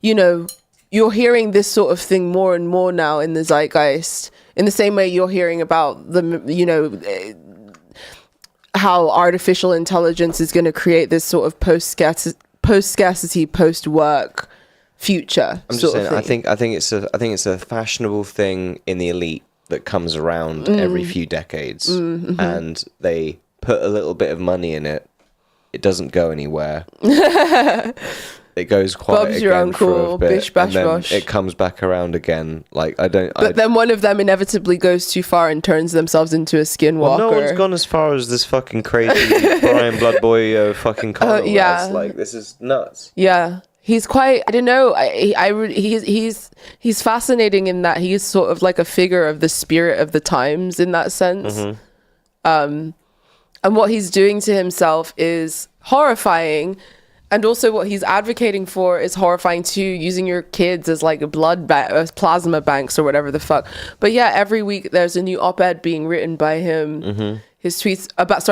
You know, you're hearing this sort of thing more and more now in the zeitgeist, in the same way you're hearing about the, you know, how artificial intelligence is going to create this sort of post-scarcity, post-work future. I'm just saying, I think it's a fashionable thing in the elite that comes around every few decades, and they put a little bit of money in it. It doesn't go anywhere. It goes quiet Bob's your again uncle, for a bit, bish bash and then bosh. it comes back around again. Like But then one of them inevitably goes too far and turns themselves into a skinwalker. Well, no one's gone as far as this fucking crazy Brian Bloodboy fucking Connell. Yeah. Like, this is nuts. Yeah. He's quite, I don't know, he's fascinating in that he's sort of like a figure of the spirit of the times in that sense. And what he's doing to himself is horrifying. And also what he's advocating for is horrifying too, using your kids as like plasma banks or whatever the fuck. But yeah, every week there's a new op-ed being written by him. His tweets about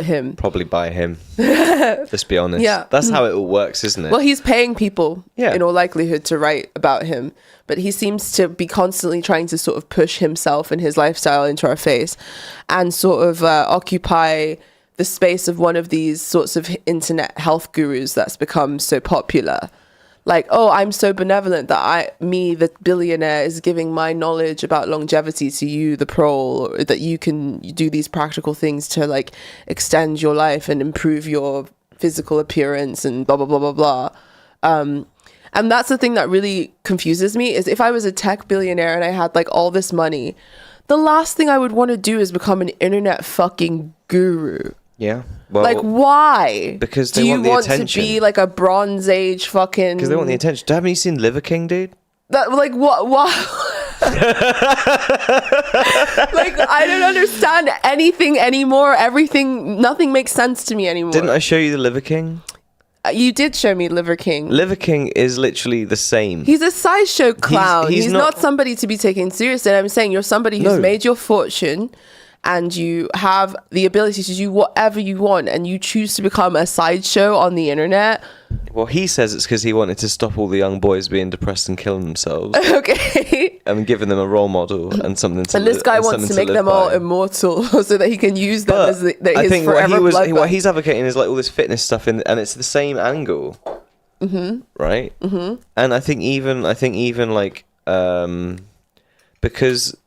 him. Probably by him. Let's be honest. Yeah. That's how it all works, isn't it? Well, he's paying people in all likelihood to write about him. But he seems to be constantly trying to sort of push himself and his lifestyle into our face and sort of occupy the space of one of these sorts of internet health gurus that's become so popular. Like, oh, I'm so benevolent that the billionaire, is giving my knowledge about longevity to you, the prole, or that you can do these practical things to like extend your life and improve your physical appearance and blah, blah, blah, blah, blah. And that's the thing that really confuses me is if I was a tech billionaire and I had like all this money, the last thing I would want to do is become an internet fucking guru. Yeah. Well, like, why? Because they do you want the want attention. to be like a Bronze Age fucking? Because they want the attention. Haven't you seen Liver King, dude? That like what? Like, I don't understand anything anymore. Nothing makes sense to me anymore. Didn't I show you the Liver King? You did show me Liver King. Liver King is literally the same. He's a sideshow clown. He's He's not somebody to be taken seriously. And I'm saying you're somebody who's made your fortune and you have the ability to do whatever you want and you choose to become a sideshow on the internet. Well, he says it's because he wanted to stop all the young boys being depressed and killing themselves. Okay. And giving them a role model and something to And this guy wants to make them all immortal so that he can use them as his forever blood what he's advocating is like all this fitness stuff and it's the same angle. Right? And I think even like because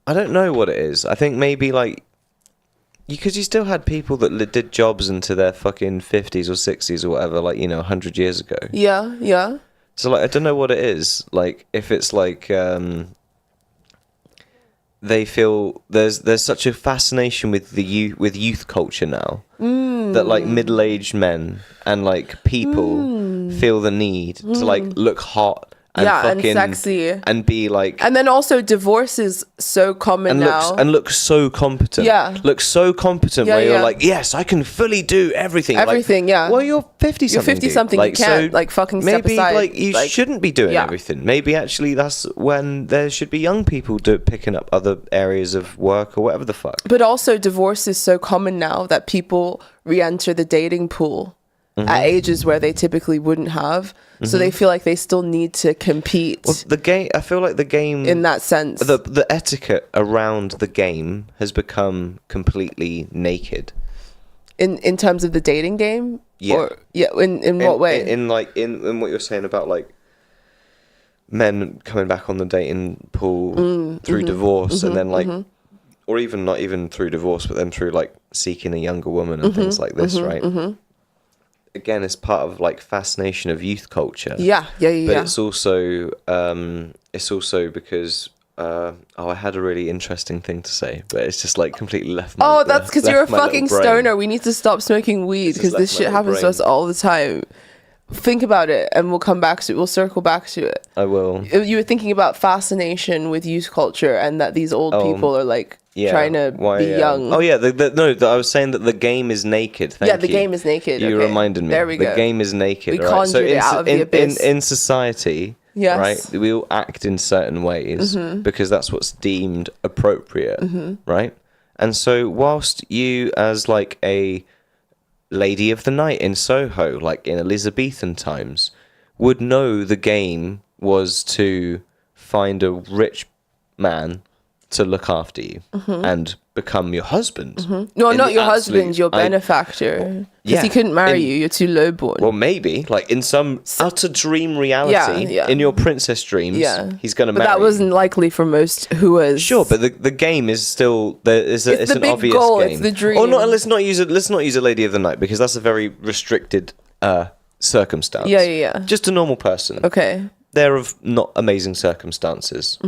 I don't know what it is. I think maybe like because you still had people that did jobs into their fucking 50s or 60s or whatever, like, you know, 100 years ago. Yeah. So like I don't know what it is. Like if it's like they feel there's such a fascination with youth culture now that like middle-aged men and like people feel the need to like look hot and fucking and sexy and be like, and then also divorce is so common now and look so competent. Look so competent where you're like, yes, I can fully do everything. Well, you're 50 something. You're 50 something. Like, you can't like fucking step maybe aside. Like you shouldn't be doing everything. Maybe actually that's when there should be young people picking up other areas of work or whatever the fuck. But also divorce is so common now that people re-enter the dating pool at ages where they typically wouldn't have. So they feel like they still need to compete. Well, the game, I feel like the game in that sense, the etiquette around the game has become completely naked. In terms of the dating game, in what way? In what you're saying about like men coming back on the dating pool through divorce, and then like, or even not even through divorce, but then through like seeking a younger woman and things like this, right? again, it's part of like fascination of youth culture. Yeah. But Yeah. it's also because I had a really interesting thing to say, but it's just like completely left my Oh, that's because you're a left my little fucking brain. stoner. We need to stop smoking weed It's because just this left my shit little happens to brain. us all the time. Think about it, and we'll come back to it. We'll circle back to it. I will. You were thinking about fascination with youth culture and that these old people are like trying to be young. Oh yeah, I was saying that the game is naked. Thank you. The game is naked. You okay. reminded me. There we go. The game is naked. We right? conjured it out of the abyss. In society, Yes. right? We all act in certain ways because that's what's deemed appropriate, right? And so, whilst you, as like a lady of the night in Soho, like in Elizabethan times, would know the game was to find a rich man to look after you and become your husband. No, In not the your absolute- husband, your benefactor. Because yeah, he couldn't marry in- you. You're too lowborn. Well, maybe like in some utter dream reality, Yeah. in your princess dreams, he's gonna but marry. that you. wasn't likely for most who was. Sure, but the game is still there. It's It's the an big obvious goal, game. it's the dream. Oh, no, let's not use a Lady of the Night because that's a very restricted circumstance. Yeah. Just a normal person. Okay. They're of not amazing circumstances.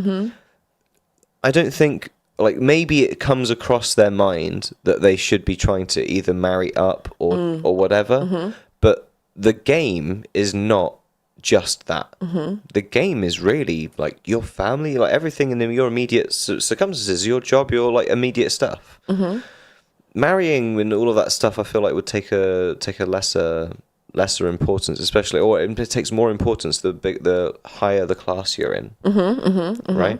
I don't think like maybe it comes across their mind that they should be trying to either marry up or whatever, but the game is not just that. The game is really like your family, like everything in your immediate circumstances, your job, your like immediate stuff. Marrying and all of that stuff, I feel like would take a lesser importance, especially, or it takes more importance the higher the class you're in, right?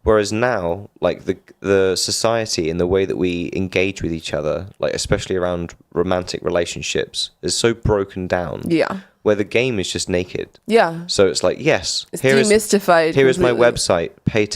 Whereas now, like the society and the way that we engage with each other, like especially around romantic relationships, is so broken down. Yeah. Where the game is just naked. Yeah. So it's like, yes, It's demystified. Here is my completely. website. Pay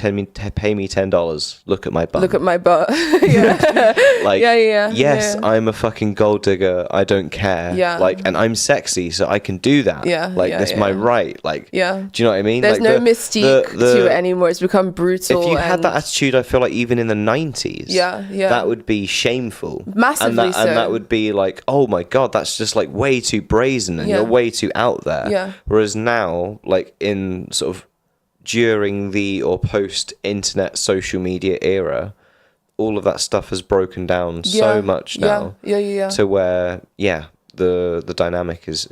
me $10. Look at my bum. Look at my butt. Yeah. Like, Yeah. yes, Yeah. I'm a fucking gold digger. I don't care. Yeah. Like, and I'm sexy, so I can do that. Yeah, Like, yeah, that's yeah. my right. Like, Yeah. do you know what I mean? There's like no mystique to it anymore. It's become brutal. If you had and- that attitude, I feel like even in the 90s, Yeah. that would be shameful. Massively and so. And that would be like, oh my God, that's just like way too brazen and Yeah. you're way too out there. Yeah. Whereas now, like in sort of during the or post-internet social media era, all of that stuff has broken down so much now. Yeah. To where, the dynamic is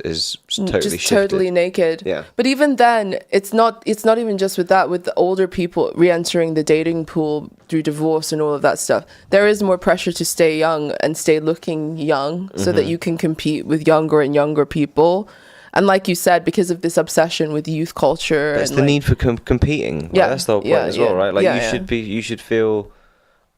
totally just shifted. totally naked. Yeah. But even then, it's not even just with that. With the older people re-entering the dating pool through divorce and all of that stuff, there is more pressure to stay young and stay looking young so that you can compete with younger and younger people. And like you said, because of this obsession with youth culture, It's and the like, need for competing. Like, Yeah, that's the whole point yeah, as well, yeah. right? Like Yeah, you should feel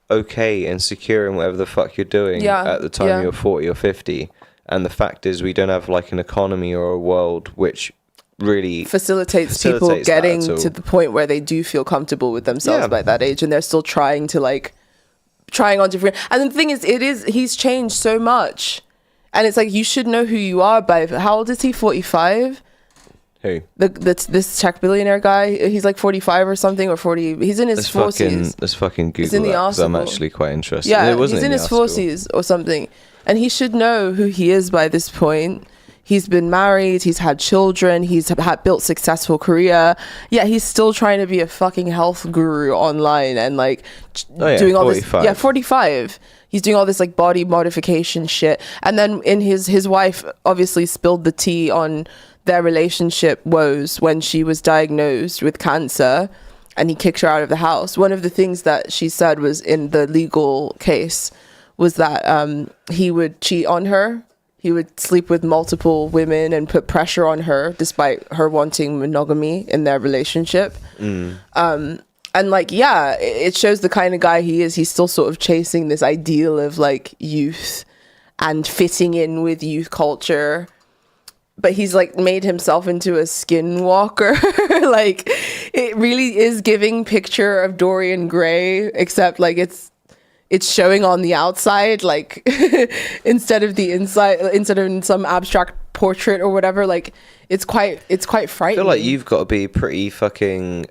okay and secure in whatever the fuck you're doing Yeah, at the time yeah. you're 40 or 50. And the fact is, we don't have like an economy or a world which really facilitates people facilitates that getting at all. to the point where they do feel comfortable with themselves Yeah. by that age, and they're still trying on different. And the thing is, he's changed so much, and it's like you should know who you are by. How old is he? 45. Who? This tech billionaire guy. He's like 45 or something, or 40. He's in his 40s. Let's fucking Google in the that, 'cause I'm article. actually quite interested. Yeah, It wasn't he's in his the article. 40s or something, and he should know who he is by this point. He's been married, he's had children, he's had built successful career. Yeah, he's still trying to be a fucking health guru online and like doing all 45. this. Yeah, 45. He's doing all this like body modification shit, and then his wife obviously spilled the tea on their relationship woes when she was diagnosed with cancer, and he kicked her out of the house. One of the things that she said was in the legal case was that he would cheat on her. He would sleep with multiple women and put pressure on her despite her wanting monogamy in their relationship. And like, yeah, it shows the kind of guy he is. He's still sort of chasing this ideal of like youth and fitting in with youth culture. But he's like made himself into a skinwalker. Like, it really is giving picture of Dorian Gray, except like it's showing on the outside, like instead of the inside, instead of in some abstract portrait or whatever. Like, it's quite I frightening. feel like you've got to be pretty fucking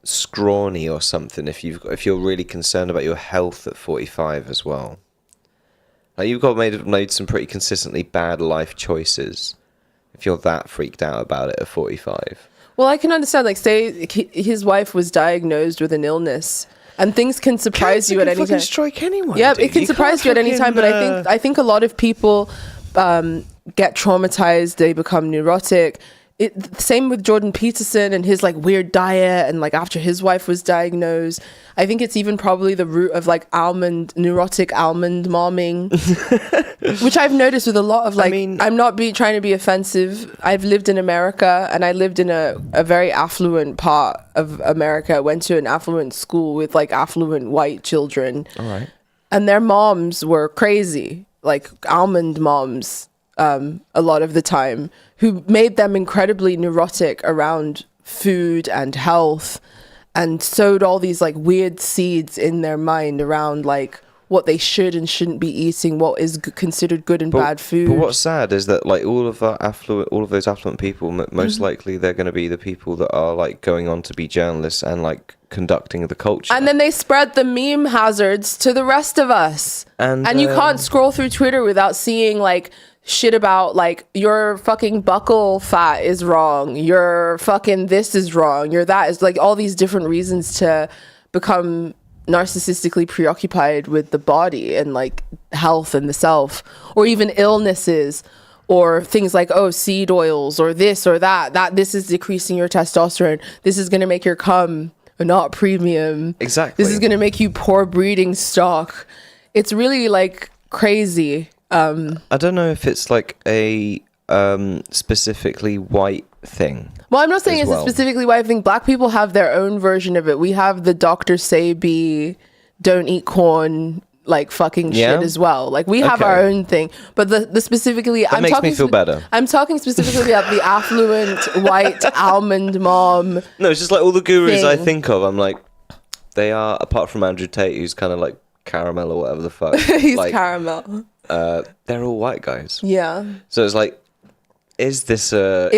scrawny or something if you're really concerned about your health at 45 as well. Like you've got made some pretty consistently bad life choices. If you're that freaked out about it at 45. Well, I can understand. Like, say his wife was diagnosed with an illness, and things can surprise you at any time. Strike anyone. Yeah, dude. it can surprise you at any time. But I think a lot of people get traumatized. They become neurotic. Same with Jordan Peterson and his like weird diet, and like after his wife was diagnosed, I think it's even probably the root of like neurotic almond momming, which I've noticed with a lot of like. I mean, I'm not trying to be offensive. I've lived in America, and I lived in a very affluent part of America. I went to an affluent school with like affluent white children. All right. And their moms were crazy, like almond moms. A lot of the time, who made them incredibly neurotic around food and health, and sowed all these like weird seeds in their mind around like what they should and shouldn't be eating, what is considered good and bad food. But what's sad is that like all of those affluent people, most likely they're going to be the people that are like going on to be journalists and like conducting the culture. And then they spread the meme hazards to the rest of us. And you can't scroll through Twitter without seeing like shit about like your fucking buckle fat is wrong, your fucking this is wrong, your that is like all these different reasons to become narcissistically preoccupied with the body and like health and the self, or even illnesses or things like seed oils or this or that this is decreasing your testosterone, this is going to make your cum not premium, exactly, this is going to make you poor breeding stock. It's really like crazy. I don't know if it's like a specifically white thing. Well, I'm not saying it's a specifically white thing. Black people have their own version of it. We have the Dr. Sebi don't eat corn like fucking shit as well. Like we have our own thing. But the specifically that makes me feel better. I'm talking specifically about the affluent white almond mom. No, it's just like all the gurus I think of, I'm like, they are, apart from Andrew Tate, who's kind of like caramel or whatever the fuck. He's like, caramel. They're all white guys. Yeah. So it's like, is this a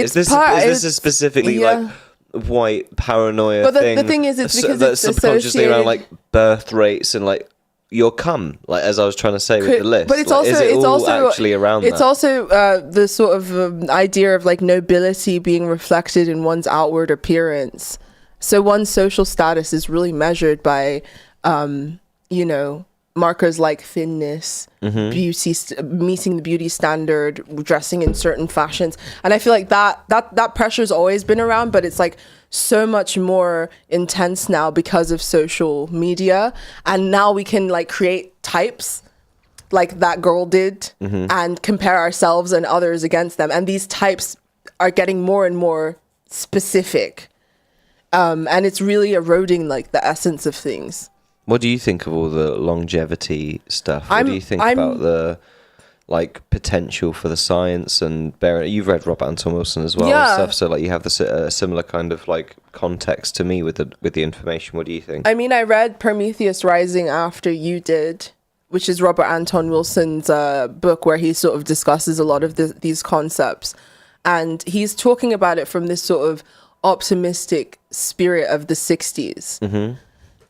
specifically like white paranoia thing? But the thing is, it's because that's it's subconsciously associated around like birth rates and like your cum, like as I was trying to say with the list. But it's like, also is it all actually around it's that? also the sort of idea of like nobility being reflected in one's outward appearance. So one's social status is really measured by markers like thinness, beauty, meeting the beauty standard, dressing in certain fashions. And I feel like that pressure's always been around, but it's like so much more intense now because of social media. And now we can like create types like that girl did and compare ourselves and others against them. And these types are getting more and more specific. And it's really eroding like the essence of things. What do you think of all the longevity stuff? What do you think about the like potential for the science and you've read Robert Anton Wilson as well and stuff, so like you have the similar kind of like context to me with the information. What do you think? I mean, I read Prometheus Rising after you did, which is Robert Anton Wilson's book where he sort of discusses a lot of these concepts, and he's talking about it from this sort of optimistic spirit of the 60s.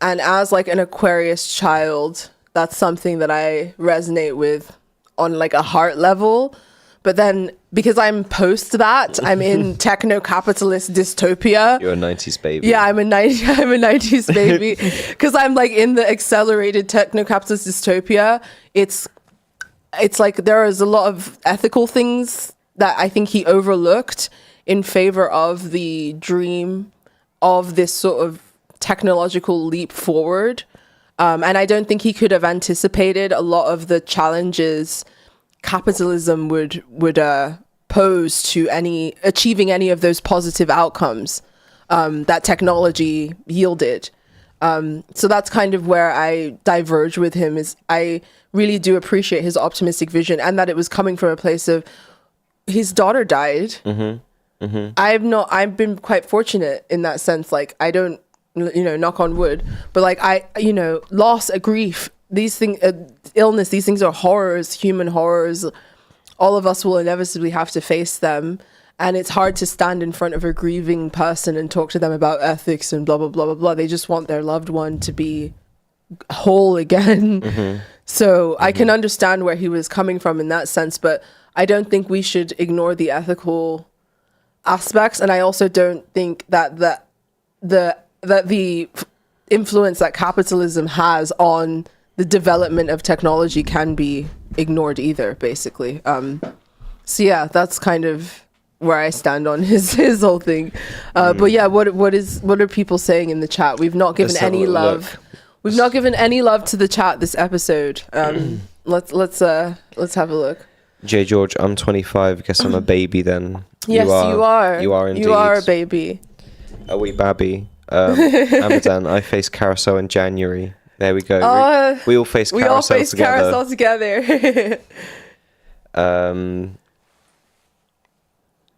And as like an Aquarius child, that's something that I resonate with on like a heart level. But then because I'm post that, I'm in techno-capitalist dystopia. You're a 90s baby. Yeah, I'm a 90s baby. Because I'm like in the accelerated techno-capitalist dystopia. It's like there is a lot of ethical things that I think he overlooked in favor of the dream of this sort of technological leap forward. And I don't think he could have anticipated a lot of the challenges capitalism would pose to achieving any of those positive outcomes that technology yielded. So that's kind of where I diverge with him. Is I really do appreciate his optimistic vision, and that it was coming from a place of his daughter died. I've been quite fortunate in that sense. Like I don't, knock on wood, but like loss, a grief, these things, illness, these things are horrors, human horrors. All of us will inevitably have to face them. And it's hard to stand in front of a grieving person and talk to them about ethics and blah, blah, blah, blah, blah. They just want their loved one to be whole again. So I can understand where he was coming from in that sense, but I don't think we should ignore the ethical aspects. And I also don't think that the influence that capitalism has on the development of technology can be ignored either, basically. So yeah, that's kind of where I stand on his whole thing. But yeah, what are people saying in the chat? We've not given any love. We've not given any love to the chat this episode. Let's have a look. J George, I'm 25. Guess I'm a baby then. Yes, you are. You are indeed. You are a baby. A wee babby. Amadan, I face carousel in January. There we go. We all face carousel together. We all face carousel together.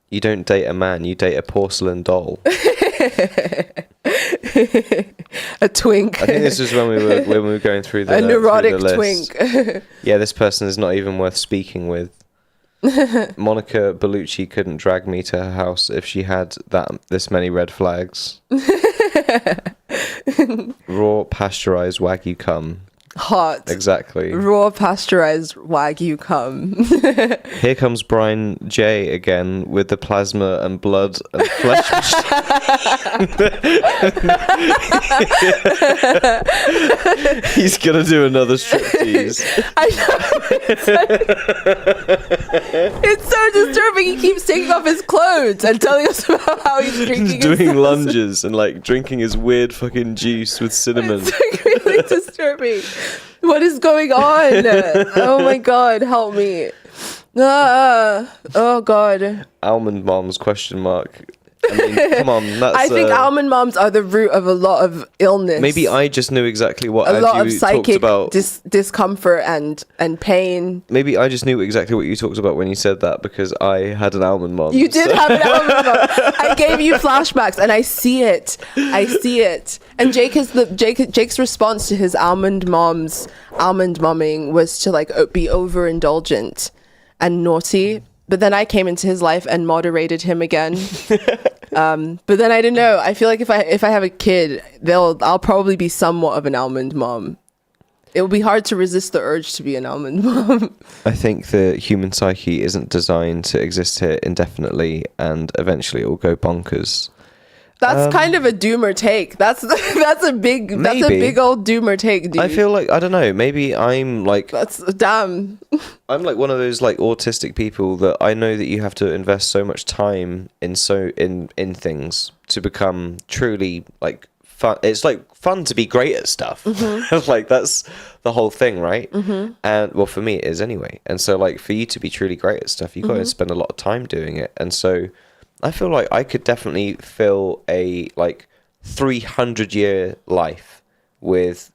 You don't date a man, you date a porcelain doll. A twink. I think this was when we were going through the neurotic through the twink. Yeah, this person is not even worth speaking with. Monica Bellucci couldn't drag me to her house if she had this many red flags. Raw pasteurized Wagyu cum. Hot. Exactly. Raw pasteurized Wagyu cum. Here comes Bryan J again with the plasma and blood and flesh. He's gonna do another striptease. I know. It's so disturbing. He keeps taking off his clothes and telling us about how he's drinking. He's doing lunges and like drinking his weird fucking juice with cinnamon. It's like really disturbing. What is going on? Oh my god, help me. Oh god. Almond moms ? I mean, come on. That's, I think almond moms are the root of a lot of illness. Maybe I just knew exactly what a lot of you psychic talked about. Discomfort and pain. Maybe I just knew exactly what you talked about when you said that because I had an almond mom. You did have an almond mom. I gave you flashbacks and I see it. And Jake's response to his almond momming was to like be overindulgent and naughty. But then I came into his life and moderated him again. But then I don't know. I feel like if I have a kid, I'll probably be somewhat of an almond mom. It will be hard to resist the urge to be an almond mom. I think the human psyche isn't designed to exist here indefinitely, and eventually it will go bonkers. That's kind of a doomer take. That's a big old doomer take, dude. I feel like I don't know. Maybe I'm like damn. I'm like one of those like autistic people that I know that you have to invest so much time in things to become truly like fun. It's like fun to be great at stuff. Like that's the whole thing, right? And well, for me it is anyway. And so like for you to be truly great at stuff, you got to spend a lot of time doing it. And so I feel like I could definitely fill a like 300-year life with,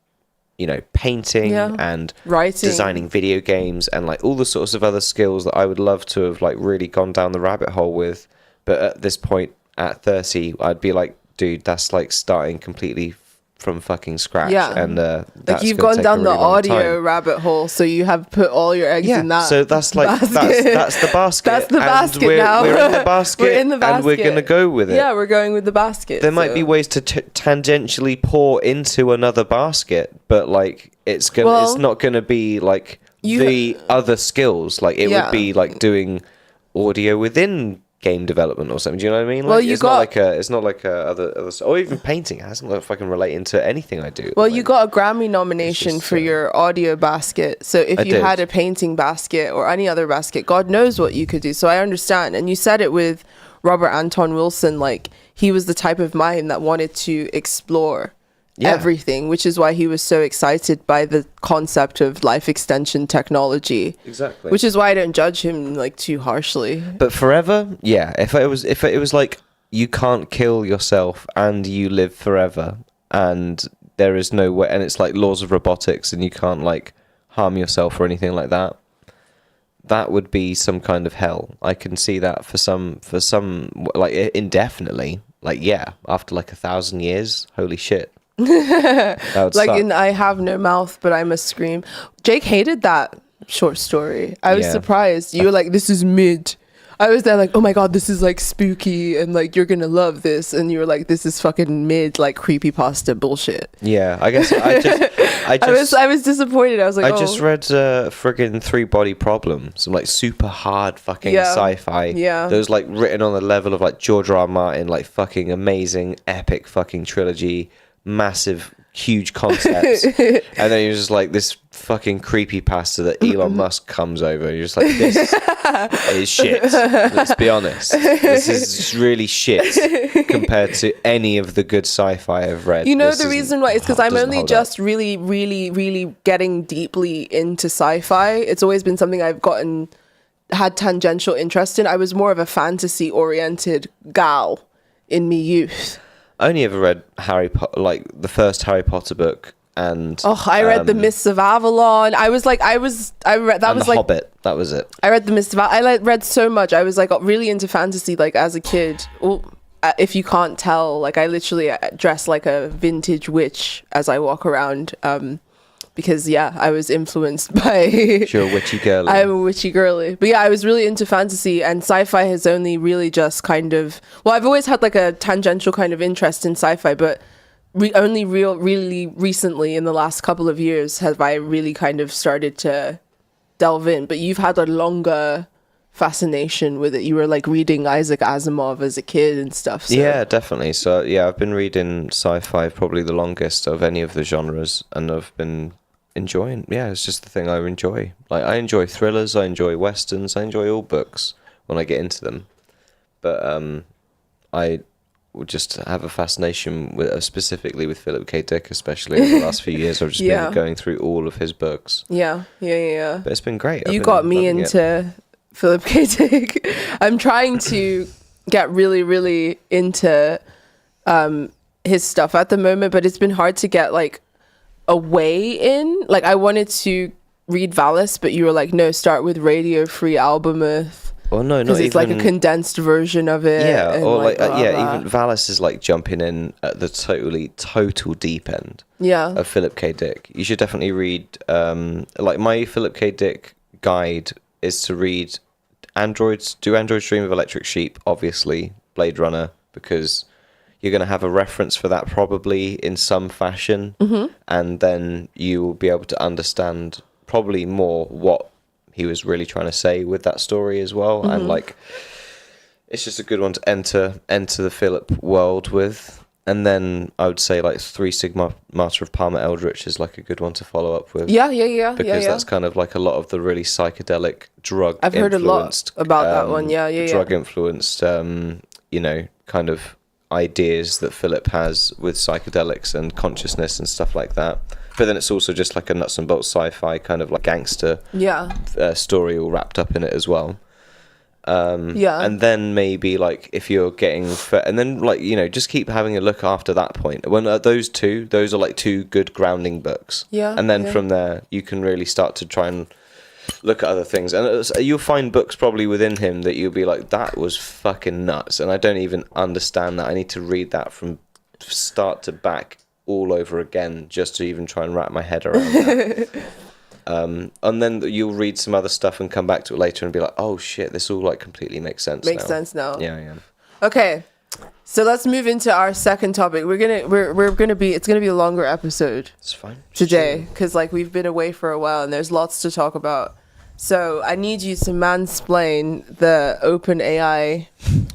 you know, painting and writing, designing video games and like all the sorts of other skills that I would love to have like really gone down the rabbit hole with. But at this point at 30, I'd be like, dude, that's like starting completely from fucking scratch. And like you've gone down the audio rabbit hole, so you have put all your eggs in that. So that's like that's the basket. That's the basket now. We're in the basket. We're in the basket, and we're gonna go with it. Yeah, we're going with the basket. There might be ways to tangentially pour into another basket, but like it's not gonna be like the other skills. Like it would be like doing audio within game development or something. Do you know what I mean? Like, well, it's not like other or even painting. It hasn't if I can relate into anything I do. Well, you got a Grammy nomination for your audio basket. So if you had a painting basket or any other basket, God knows what you could do. So I understand. And you said it with Robert Anton Wilson, like he was the type of mind that wanted to explore everything, which is why he was so excited by the concept of life extension technology. Exactly. Which is why I don't judge him like too harshly. But forever, if it was like you can't kill yourself and you live forever and there is no way, and it's like laws of robotics and you can't like harm yourself or anything like that. That would be some kind of hell. I can see that for some like indefinitely. Like after like 1,000 years, holy shit. Like in I Have No Mouth but I Must Scream. Jake hated that short story. I was surprised. You were like, this is mid. I was there like, oh my god, this is like spooky and like you're gonna love this, and you were like, this is fucking mid like creepypasta bullshit. Yeah, I guess I was disappointed. I was like, I just read friggin' Three Body Problem, some like super hard fucking sci-fi. Yeah. That was like written on the level of like George R. R. Martin, like fucking amazing, epic fucking trilogy, massive, huge concepts. And then you're just like this fucking creepypasta that Elon Musk comes over. You're just like, this is shit. Let's be honest. This is really shit compared to any of the good sci-fi I've read. You know, the reason why is because I'm only just really, really, really getting deeply into sci-fi. It's always been something I've had tangential interest in. I was more of a fantasy oriented gal in me youth. I only ever read Harry Potter, like the first Harry Potter book, and I read The Mists of Avalon. I read that was like Hobbit. That was it. I read The Mists of Avalon. I read so much. I was like really into fantasy, like as a kid. Well, if you can't tell, like I literally dress like a vintage witch as I walk around. Because I was influenced by. You're a witchy girly. I'm a witchy girly, but yeah, I was really into fantasy, and sci-fi has only really just kind of. Well, I've always had like a tangential kind of interest in sci-fi, but really recently in the last couple of years have I really kind of started to delve in. But you've had a longer fascination with it. You were like reading Isaac Asimov as a kid and stuff. So. Yeah, definitely. So yeah, I've been reading sci-fi probably the longest of any of the genres, and I've been enjoying. Yeah, it's just the thing I enjoy. Like I enjoy thrillers, I enjoy westerns, I enjoy all books when I get into them. But I would just have a fascination with specifically with Philip K. Dick, especially in the last few years. I've just been going through all of his books. Yeah. But it's been great. You got me into Philip K. Dick. I'm trying to get really, really into his stuff at the moment, but it's been hard to get like a way in. Like I wanted to read Valis, but you were like, no, start with Radio Free Albemuth. Well, no, not because it's like a condensed version of it. Yeah, or like even Valis is like jumping in at the total deep end. Yeah. Of Philip K. Dick. You should definitely read. Like my Philip K. Dick guide is to read Androids Dream of Electric Sheep, obviously Blade Runner, because you're going to have a reference for that probably in some fashion, and then you will be able to understand probably more what he was really trying to say with that story as well. And like, it's just a good one to enter the Philip world with. And then I would say like Three Sigma Master of Palmer Eldritch is like a good one to follow up with. Yeah. Because that's kind of like a lot of the really psychedelic drug. I've heard a lot about that one. Yeah. Drug influenced, kind of ideas that Philip has with psychedelics and consciousness and stuff like that. But then it's also just like a nuts and bolts sci-fi kind of like gangster story all wrapped up in it as well. And then maybe like if you're getting and then like just keep having a look after that point when those are like two good grounding books, and then from there you can really start to try and look at other things, and you'll find books probably within him that you'll be like, that was fucking nuts, and I don't even understand that. I need to read that from start to back all over again just to even try and wrap my head around that. And then you'll read some other stuff and come back to it later and be like, oh shit, this all like completely makes sense now. Yeah. Okay, so let's move into our second topic. It's gonna be a longer episode. It's fine today because like we've been away for a while and there's lots to talk about. So I need you to mansplain the OpenAI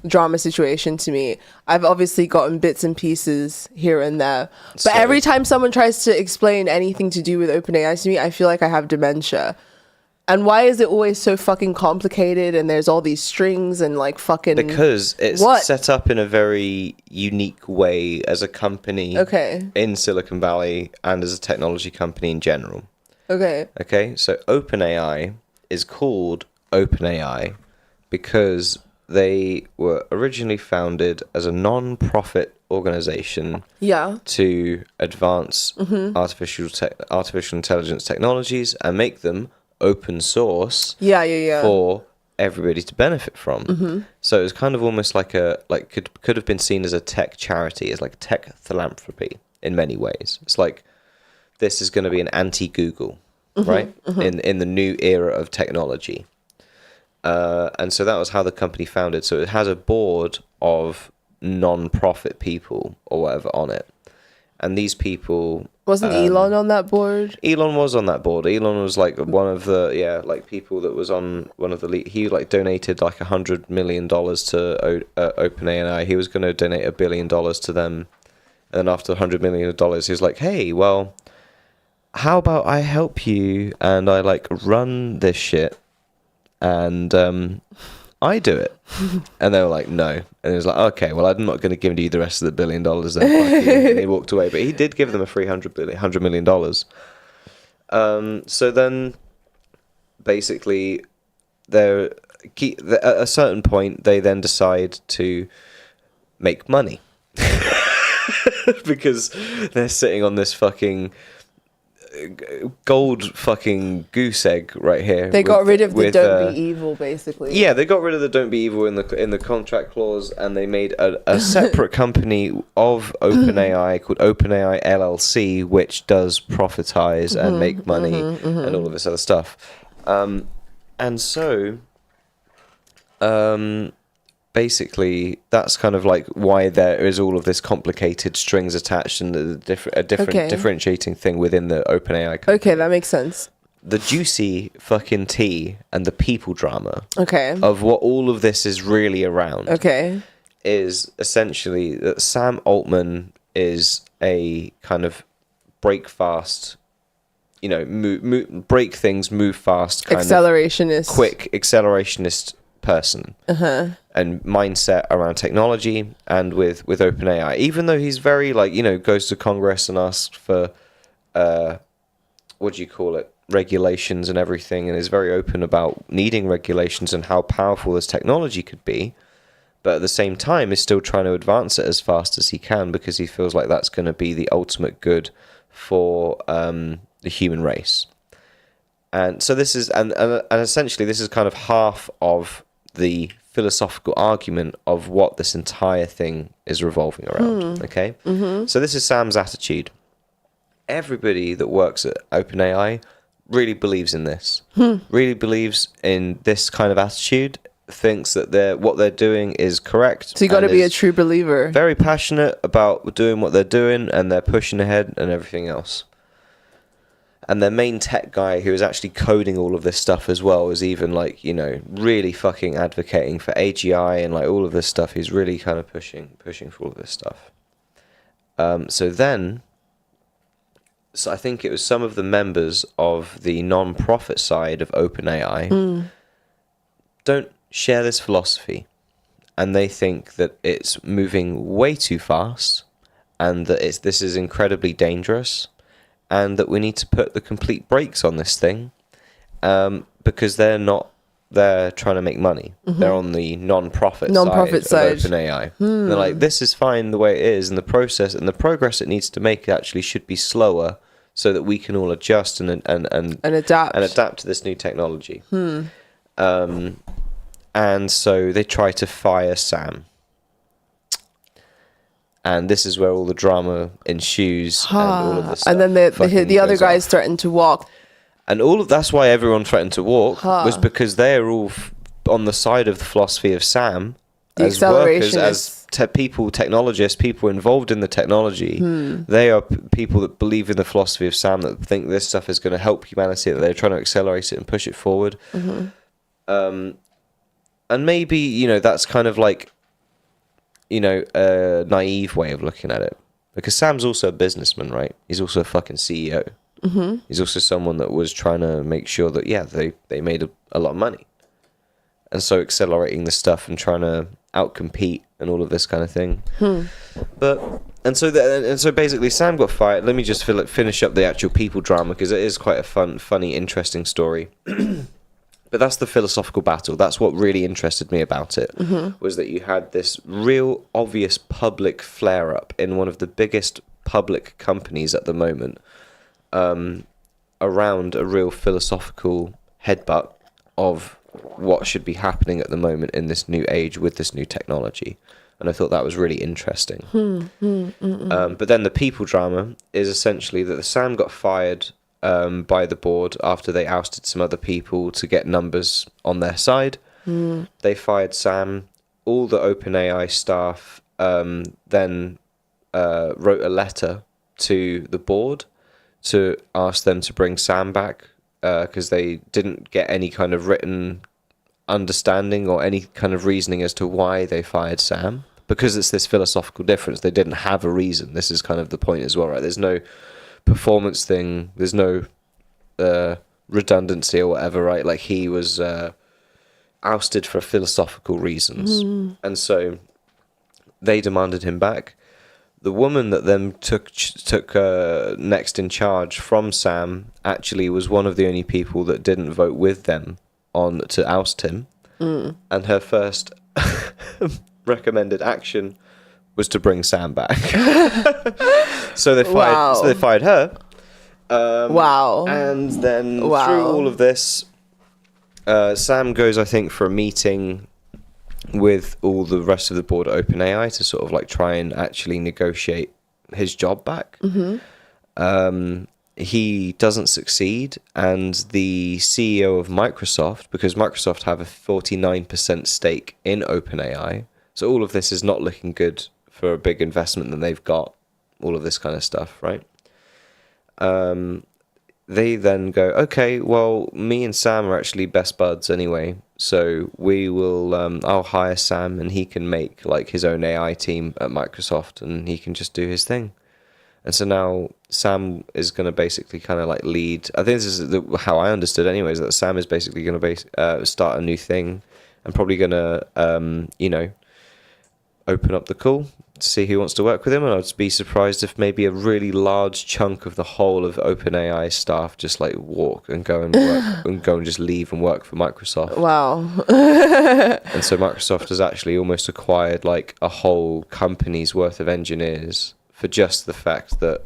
drama situation to me. I've obviously gotten bits and pieces here and there, but every time someone tries to explain anything to do with OpenAI to me, I feel like I have dementia. And why is it always so fucking complicated and there's all these strings and like fucking... Because it's set up in a very unique way as a company in Silicon Valley and as a technology company in general. Okay, so OpenAI is called OpenAI because they were originally founded as a non-profit organization to advance artificial intelligence technologies and make them open source for everybody to benefit from. So it's kind of almost like could have been seen as a tech charity, as like tech philanthropy in many ways. It's like this is going to be an anti-Google, right? In the new era of technology. And so that was how the company founded. So it has a board of non-profit people or whatever on it. And these people... Wasn't Elon on that board? Elon was on that board. Elon was like one of the, like people that was on one of the... He like donated like $100 million to OpenAI. He was going to donate $1 billion to them. And then after $100 million, he was like, hey, well, how about I help you and I like run this shit and I do it. And they were like, no. And he was like, okay, well, I'm not going to give you the rest of the $1 billion then. Fuck you. And he walked away. But he did give them a $100 million. So then basically at a certain point, they then decide to make money. Because they're sitting on this fucking gold fucking goose egg right here. They got rid of the don't be evil, basically. Yeah, they got rid of the don't be evil in the contract clause, and they made a separate company of OpenAI called OpenAI LLC, which does profitize and make money and all of this other stuff. And so, basically, that's kind of like why there is all of this complicated strings attached and a different differentiating thing within the OpenAI company. Okay, that makes sense. The juicy fucking tea and the people drama of what all of this is really around is essentially that Sam Altman is a kind of break fast, break things, move fast, kind accelerationist, quick accelerationist person and mindset around technology. And with OpenAI, even though he's very goes to Congress and asks for regulations and everything, and is very open about needing regulations and how powerful this technology could be, but at the same time is still trying to advance it as fast as he can because he feels like that's going to be the ultimate good for the human race. And so this is and essentially this is kind of half of the philosophical argument of what this entire thing is revolving around. So this is Sam's attitude. Everybody that works at OpenAI really believes in this, really believes in this kind of attitude, thinks that what they're doing is correct. So you got to be a true believer. Very passionate about doing what they're doing, and they're pushing ahead and everything else. And their main tech guy, who is actually coding all of this stuff as well, is even really fucking advocating for AGI and all of this stuff. He's really kind of pushing for all of this stuff. So I think it was some of the members of the non-profit side of OpenAI don't share this philosophy, and they think that it's moving way too fast, and that this is incredibly dangerous, and that we need to put the complete brakes on this thing, because they're not there trying to make money. They're on the non-profit side of OpenAI. They're like, this is fine the way it is, and the process and the progress it needs to make actually should be slower, so that we can all adjust and adapt to this new technology. And so they try to fire Sam. And this is where all the drama ensues and all of this stuff. And then the other guys threatened to walk. And that's why everyone threatened to walk, was because they are all on the side of the philosophy of Sam, as workers, as technologists, people involved in the technology. They are people that believe in the philosophy of Sam, that think this stuff is going to help humanity, that they're trying to accelerate it and push it forward. And maybe, that's kind of like, a naive way of looking at it. Because Sam's also a businessman, right? He's also a fucking CEO. He's also someone that was trying to make sure that, they made a lot of money. And so accelerating the stuff and trying to outcompete and all of this kind of thing. And so basically Sam got fired. Let me just finish up the actual people drama, because it is quite a funny, interesting story. But that's the philosophical battle. That's what really interested me about it, was that you had this real obvious public flare-up in one of the biggest public companies at the moment, around a real philosophical headbutt of what should be happening at the moment in this new age with this new technology. And I thought that was really interesting. But then the people drama is essentially that Sam got fired by the board after they ousted some other people to get numbers on their side. They fired Sam. All the OpenAI staff then wrote a letter to the board to ask them to bring Sam back because they didn't get any kind of written understanding or any kind of reasoning as to why they fired Sam. Because it's this philosophical difference, they didn't have a reason. This is kind of the point as well, right? There's no performance thing. There's no redundancy or whatever, right? Like he was ousted for philosophical reasons. And so they demanded him back. The woman that then took next in charge from Sam actually was one of the only people that didn't vote with them on to oust him. And her first recommended action was to bring Sam back. So they fired her. And then through all of this, Sam goes, I think, for a meeting with all the rest of the board at OpenAI to sort of like try and actually negotiate his job back. He doesn't succeed, and the CEO of Microsoft, because Microsoft have a 49% stake in OpenAI, so all of this is not looking good for a big investment that they've got, all of this kind of stuff, right? They then go, okay, well, me and Sam are actually best buds anyway, so we will, I'll hire Sam and he can make like his own AI team at Microsoft and he can just do his thing. And so now Sam is going to basically kind of like lead. I think this is how I understood anyways, that Sam is basically going to start a new thing and probably going to, open up the call to see who wants to work with him. And I'd be surprised if maybe a really large chunk of the whole of OpenAI staff just like walk and go and work and go and just leave and work for Microsoft. Wow. And so Microsoft has actually almost acquired like a whole company's worth of engineers for just the fact that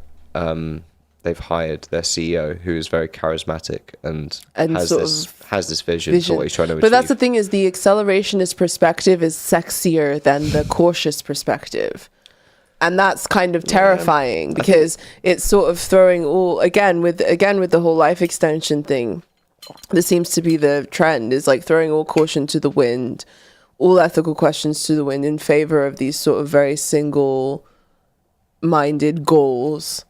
they've hired their CEO, who is very charismatic and has this vision for what he's trying to achieve. But that's the thing, is the accelerationist perspective is sexier than the cautious perspective. And that's kind of terrifying because it's sort of throwing all again with the whole life extension thing. This seems to be the trend, is like throwing all caution to the wind, all ethical questions to the wind in favor of these sort of very single-minded goals.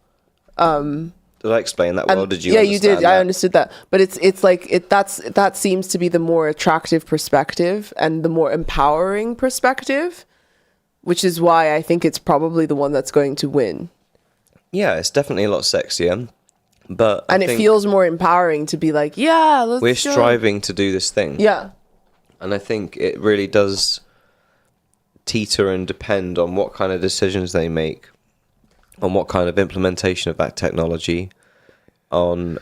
Did I explain that well? Did you? Yeah, you did. That? I understood that. But it's like that seems to be the more attractive perspective and the more empowering perspective, which is why I think it's probably the one that's going to win. Yeah, it's definitely a lot sexier, but it feels more empowering to be like, yeah, we're striving to do this thing. Yeah, and I think it really does teeter and depend on what kind of decisions they make, on what kind of implementation of that technology, on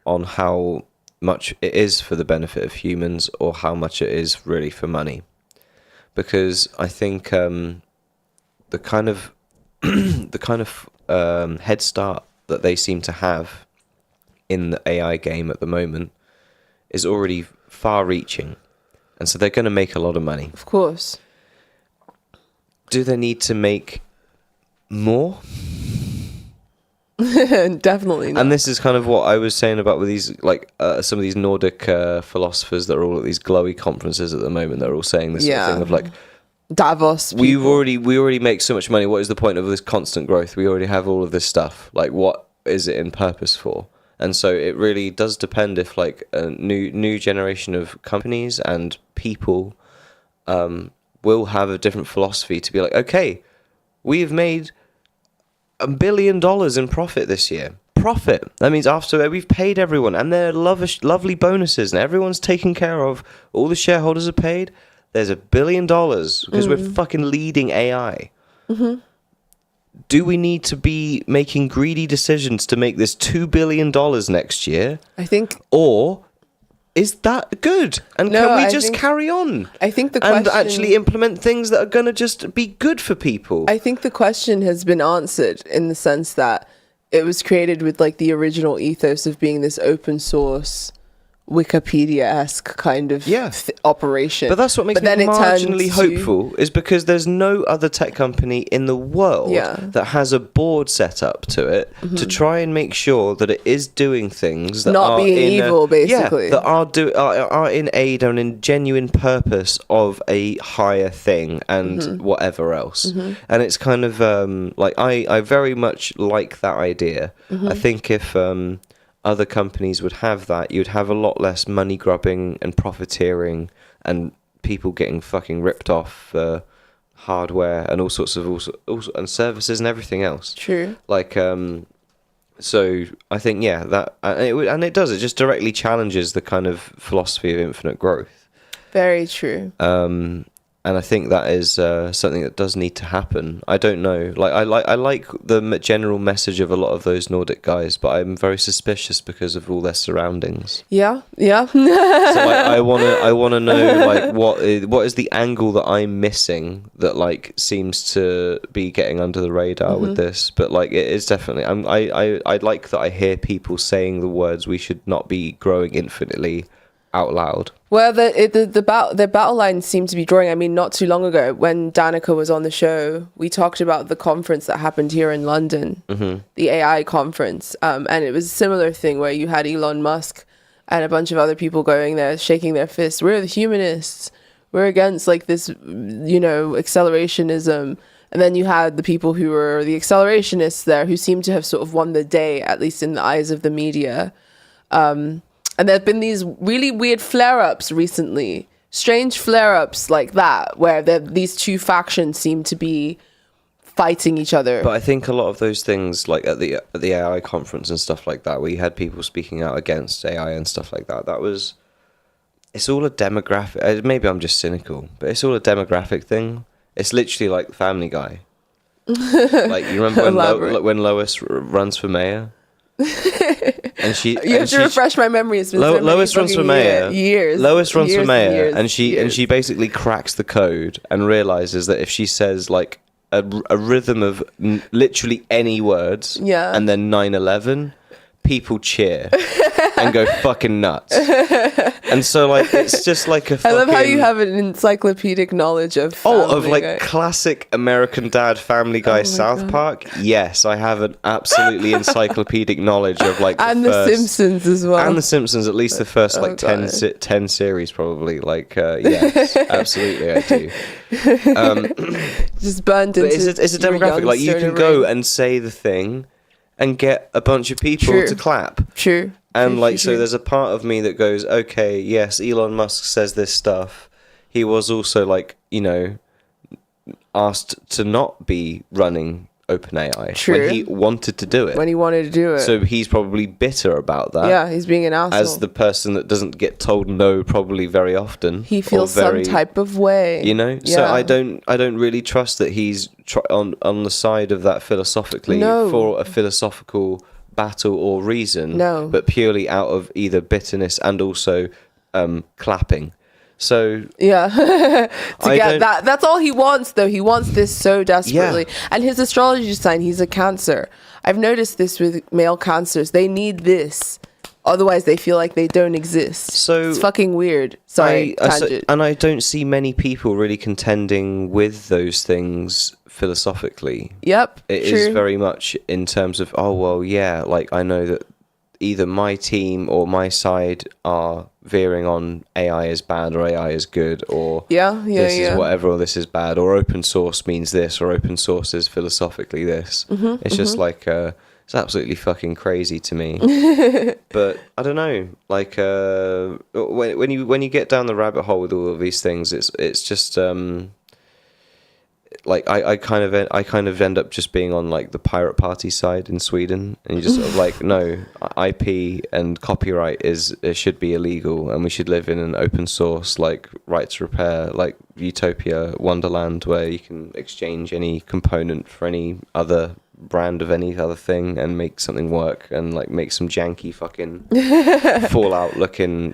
how much it is for the benefit of humans or how much it is really for money. Because I think the kind of head start that they seem to have in the AI game at the moment is already far-reaching, and so they're going to make a lot of money. Of course. Do they need to make more? Definitely not. And this is kind of what I was saying about with these, like some of these Nordic philosophers that are all at these glowy conferences at the moment. They're all saying this sort of thing of like, Davos. We already make so much money. What is the point of this constant growth? We already have all of this stuff. Like, what is it in purpose for? And so it really does depend if like a new generation of companies and people will have a different philosophy to be like, okay, we've made $1 billion in profit this year. Profit. That means after we've paid everyone and their lovely bonuses and everyone's taken care of, all the shareholders are paid. There's $1 billion because we're fucking leading AI. Mm-hmm. Do we need to be making greedy decisions to make this $2 billion next year? I think. Or is that good? And can we just carry on? I think the question, and actually implement things that are going to just be good for people. I think the question has been answered in the sense that it was created with like the original ethos of being this open source Wikipedia-esque kind of operation. But that's what makes me marginally hopeful, is because there's no other tech company in the world that has a board set up to it to try and make sure that it is doing things that not are being evil, basically. that are in aid and in genuine purpose of a higher thing and whatever else. And it's kind of like I very much like that idea. I think if other companies would have that, you'd have a lot less money grubbing and profiteering and people getting fucking ripped off hardware and all sorts of and services and everything else. True. Like so I think that it just directly challenges the kind of philosophy of infinite growth. Very true. And I think that is something that does need to happen. I don't know. Like I like the general message of a lot of those Nordic guys, but I'm very suspicious because of all their surroundings. Yeah. So I wanna know like what is the angle that I'm missing that like seems to be getting under the radar with this. But like it is definitely. I like that I hear people saying the words "we should not be growing infinitely" out loud. Well, the battle lines seem to be drawing. I mean, not too long ago when Danica was on the show, we talked about the conference that happened here in London, the AI conference, and it was a similar thing where you had Elon Musk and a bunch of other people going there shaking their fists. We're the humanists. We're against like this, accelerationism. And then you had the people who were the accelerationists there who seemed to have sort of won the day, at least in the eyes of the media. And there have been these really weird flare-ups recently, strange flare-ups like that, where these two factions seem to be fighting each other. But I think a lot of those things, like at the AI conference and stuff like that, where you had people speaking out against AI and stuff like that, it's all a demographic. Maybe I'm just cynical, but it's all a demographic thing. It's literally like Family Guy. Like, you remember when Lois runs for mayor? And you have to refresh my memory. It's been Lois runs for mayor. Lois runs for mayor, and years. she basically cracks the code and realizes that if she says like a rhythm of literally any words, and then 9/11, people cheer and go fucking nuts. And so like it's just like a fucking... I love how you have an encyclopedic knowledge of Family Guy. Classic American Dad, Family Guy, South Park. Yes, I have an absolutely encyclodic knowledge of like the Simpsons as well. And the Simpsons, at least the first 10 series probably. Like yes, absolutely I do. Just burned into... It's a demographic. Like you can go and say the thing and get a bunch of people to clap. True. And so there's a part of me that goes, okay, yes, Elon Musk says this stuff. He was also asked to not be running OpenAI when he wanted to do it. So he's probably bitter about that. Yeah, he's being an asshole. As the person that doesn't get told no probably very often. He feels some type of way. So I don't really trust that he's on the side of that philosophically for a philosophical battle or reason, but purely out of either bitterness and also clapping. So that's all he wants, though. He wants this so desperately. And his astrology sign, he's a Cancer. I've noticed this with male Cancers. They need this, otherwise they feel like they don't exist. So it's fucking weird. Sorry, tangent. And I don't see many people really contending with those things philosophically. Yep, it true. is very much in terms of like I know that either my team or my side are veering on AI is bad or AI is good, or this is whatever, or this is bad, or open source means this, or open source is philosophically this. It's just like it's absolutely fucking crazy to me. But I don't know, like when you get down the rabbit hole with all of these things, it's just like I kind of end up just being on like the pirate party side in Sweden, and you just sort of like, no, IP and copyright should be illegal, and we should live in an open source like right to repair, like utopia wonderland where you can exchange any component for any other brand of any other thing and make something work, and like make some janky fucking Fallout looking,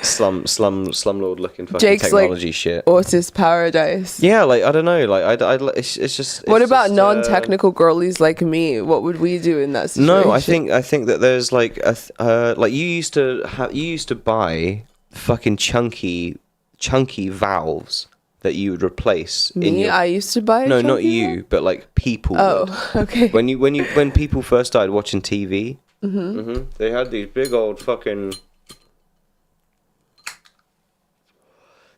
slumlord looking fucking Jake's technology like shit. Autist paradise. Yeah, like I don't know, like it's just. What about non-technical girlies like me? What would we do in that situation? No, I think that there's like like you used to buy fucking chunky valves that you would replace in your... I used to buy. No, not you, but like people. Oh, would. okay. When people first started watching TV, they had these big old fucking...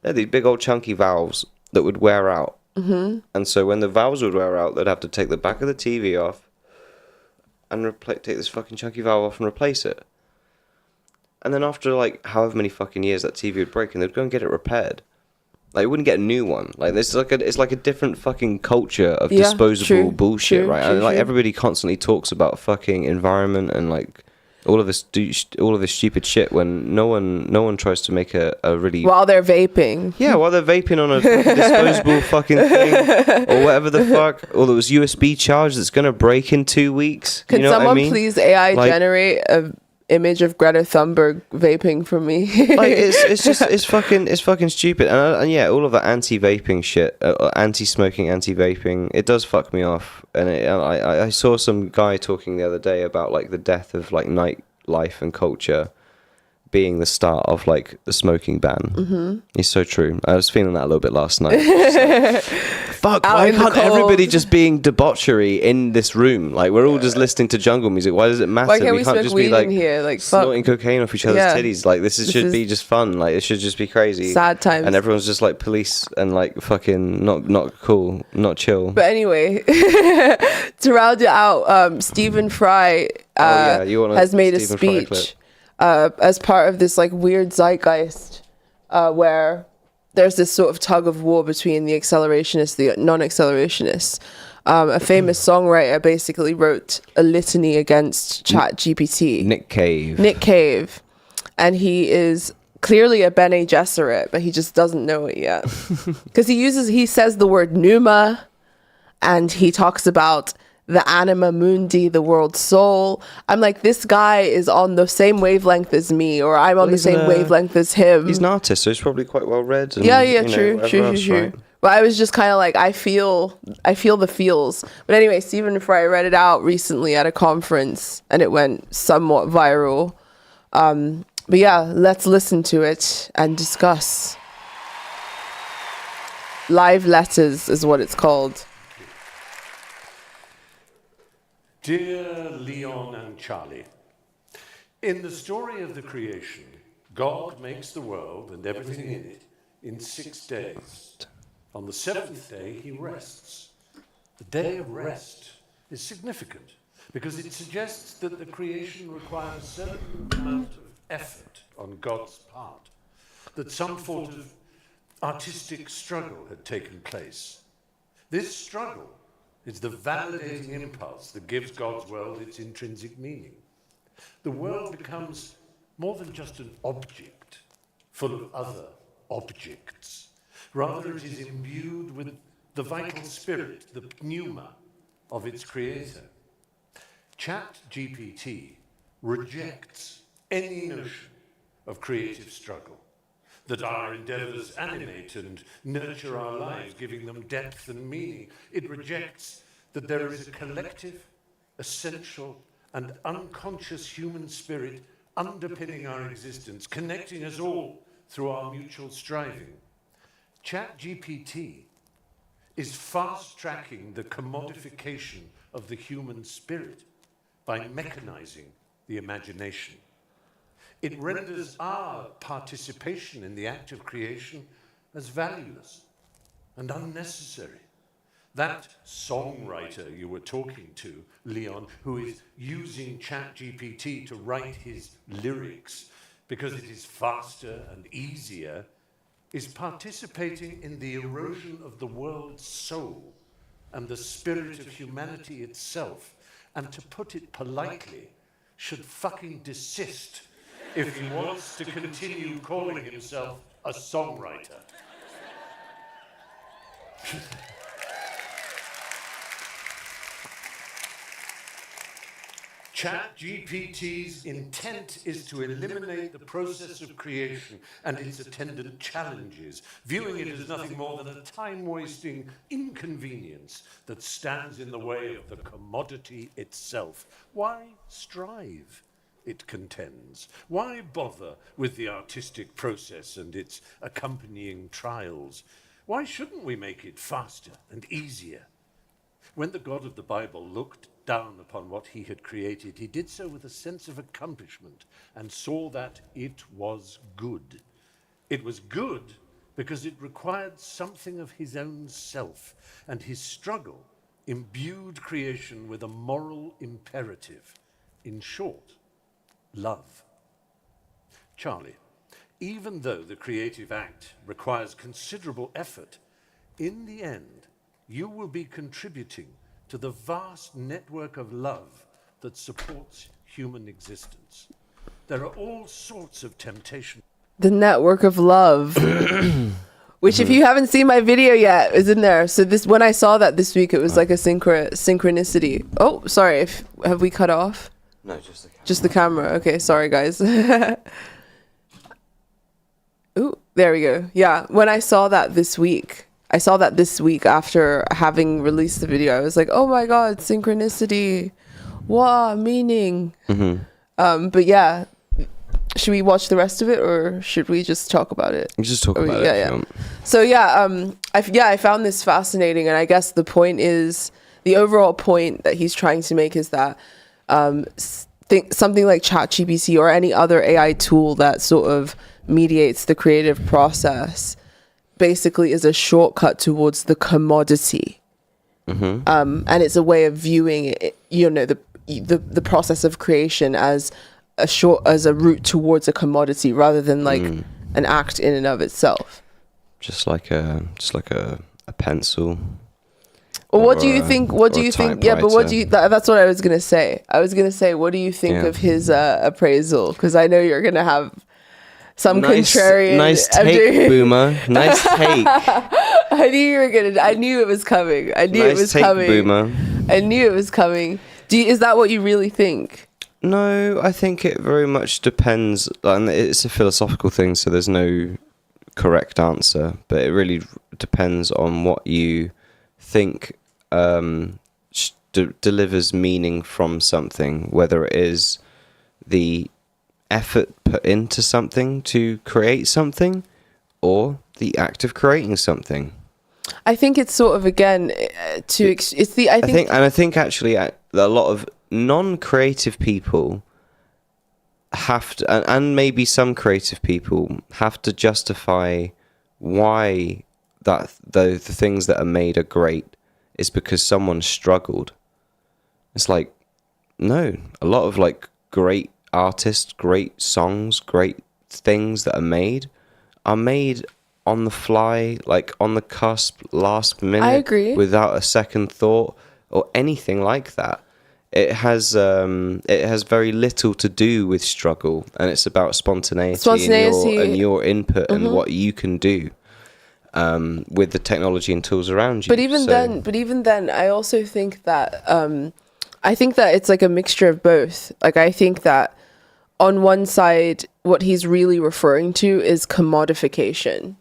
They had these big old chunky valves that would wear out. And so when the valves would wear out, they'd have to take the back of the TV off and take this fucking chunky valve off and replace it. And then after like however many fucking years that TV would break, and they'd go and get it repaired. Like, you wouldn't get a new one. Like, this is it's like a different fucking culture of disposable bullshit, right? And like everybody constantly talks about fucking environment and like all of this stupid shit when no one tries to make a really... While they're vaping. Yeah, while they're vaping on a fucking disposable fucking thing or whatever the fuck, or there was USB charge that's gonna break in 2 weeks. Can you know someone what I mean? please AI generate a image of Greta Thunberg vaping for me? Like, it's fucking stupid. And yeah, all of that anti-vaping shit, anti-smoking, anti-vaping, it does fuck me off. And I saw some guy talking the other day about like the death of like nightlife and culture being the start of like the smoking ban. It's so true. I was feeling that a little bit last night. Fuck, why can't everybody just being debauchery in this room? Like, we're all just listening to jungle music. Why does it matter? Why can't we can't smoke just weed be like in here? Like, snorting cocaine off each other's titties. Like, this should be just fun. Like, it should just be crazy. Sad times. And everyone's just like police and like fucking not cool, not chill. But anyway, to round it out, Stephen Fry has made a speech as part of this like weird zeitgeist where there's this sort of tug of war between the accelerationists, the non-accelerationists. A famous songwriter basically wrote a litany against ChatGPT. Nick Cave. And he is clearly a Bene Gesserit, but he just doesn't know it yet. Because he says the word pneuma, and he talks about the anima mundi, the world soul. I'm like, this guy is on the same wavelength as me, or I'm on the same wavelength as him. He's an artist, so he's probably quite well read. And, true. Right? But I was just kind of like, I feel the feels. But anyway, Stephen Fry read it out recently at a conference, and it went somewhat viral. But yeah, let's listen to it and discuss. Live Letters is what it's called. Dear Leon and Charlie, in the story of the creation, God makes the world and everything in it in 6 days. On the seventh day, he rests. The day of rest is significant because it suggests that the creation requires a certain amount of effort on God's part, that some sort of artistic struggle had taken place. This struggle is the validating impulse that gives God's world its intrinsic meaning. The world becomes more than just an object full of other objects. Rather, it is imbued with the vital spirit, the pneuma of its creator. ChatGPT rejects any notion of creative struggle, that our endeavors animate and nurture our lives, giving them depth and meaning. It rejects that there is a collective, essential, and unconscious human spirit underpinning our existence, connecting us all through our mutual striving. ChatGPT is fast-tracking the commodification of the human spirit by mechanizing the imagination. It renders our participation in the act of creation as valueless and unnecessary. That songwriter you were talking to, Leon, who is using ChatGPT to write his lyrics because it is faster and easier, is participating in the erosion of the world's soul and the spirit of humanity itself, and to put it politely, should fucking desist if he wants to continue calling himself a songwriter. ChatGPT's intent is to eliminate the process of creation and its attendant challenges, viewing it as nothing more than a time-wasting inconvenience that stands in the way of the commodity itself. Why strive it contends? Why bother with the artistic process and its accompanying trials? Why shouldn't we make it faster and easier? When the God of the Bible looked down upon what he had created, he did so with a sense of accomplishment and saw that it was good. It was good because it required something of his own self, and his struggle imbued creation with a moral imperative. In short, love. Charlie, even though the creative act requires considerable effort, in the end, you will be contributing to the vast network of love that supports human existence. There are all sorts of temptations. The network of love. Which, if you haven't seen my video yet, is in there. So when I saw that this week, it was like a synchronicity. Oh, sorry. Have we cut off? No, just the camera. Just the camera. Okay, sorry, guys. Ooh, there we go. Yeah, when I saw that this week, after having released the video, I was like, oh my God, synchronicity. Wow, meaning. But yeah, should we watch the rest of it, or should we just talk about it? You just talk about it. Yeah. So yeah, I found this fascinating, and I guess the overall point that he's trying to make is that something like ChatGPT or any other AI tool that sort of mediates the creative process basically is a shortcut towards the commodity. And it's a way of viewing it, the process of creation as a route towards a commodity rather than like an act in and of itself. Just like a pencil. Well, what do you think? Yeah, but that's what I was gonna say. What do you think of his appraisal? Because I know you're gonna have some contrarian. Nice take, Boomer. Nice take. I knew it was coming. Boomer. I knew it was coming. Is that what you really think? No, I think it very much depends. And it's a philosophical thing, so there's no correct answer. But it really depends on what you think delivers meaning from something, whether it is the effort put into something to create something or the act of creating something. I think it's sort of, again, I think actually a lot of non-creative people have to, and maybe some creative people have to justify why that the things that are made are great is because someone struggled. It's like, no, a lot of like great artists, great songs, great things that are made on the fly, like on the cusp, last minute. I agree. Without a second thought or anything like that. It has very little to do with struggle, and it's about spontaneity. And your input and what you can do with the technology and tools around you. But even then, I also think that it's like a mixture of both. Like, I think that on one side, what he's really referring to is commodification.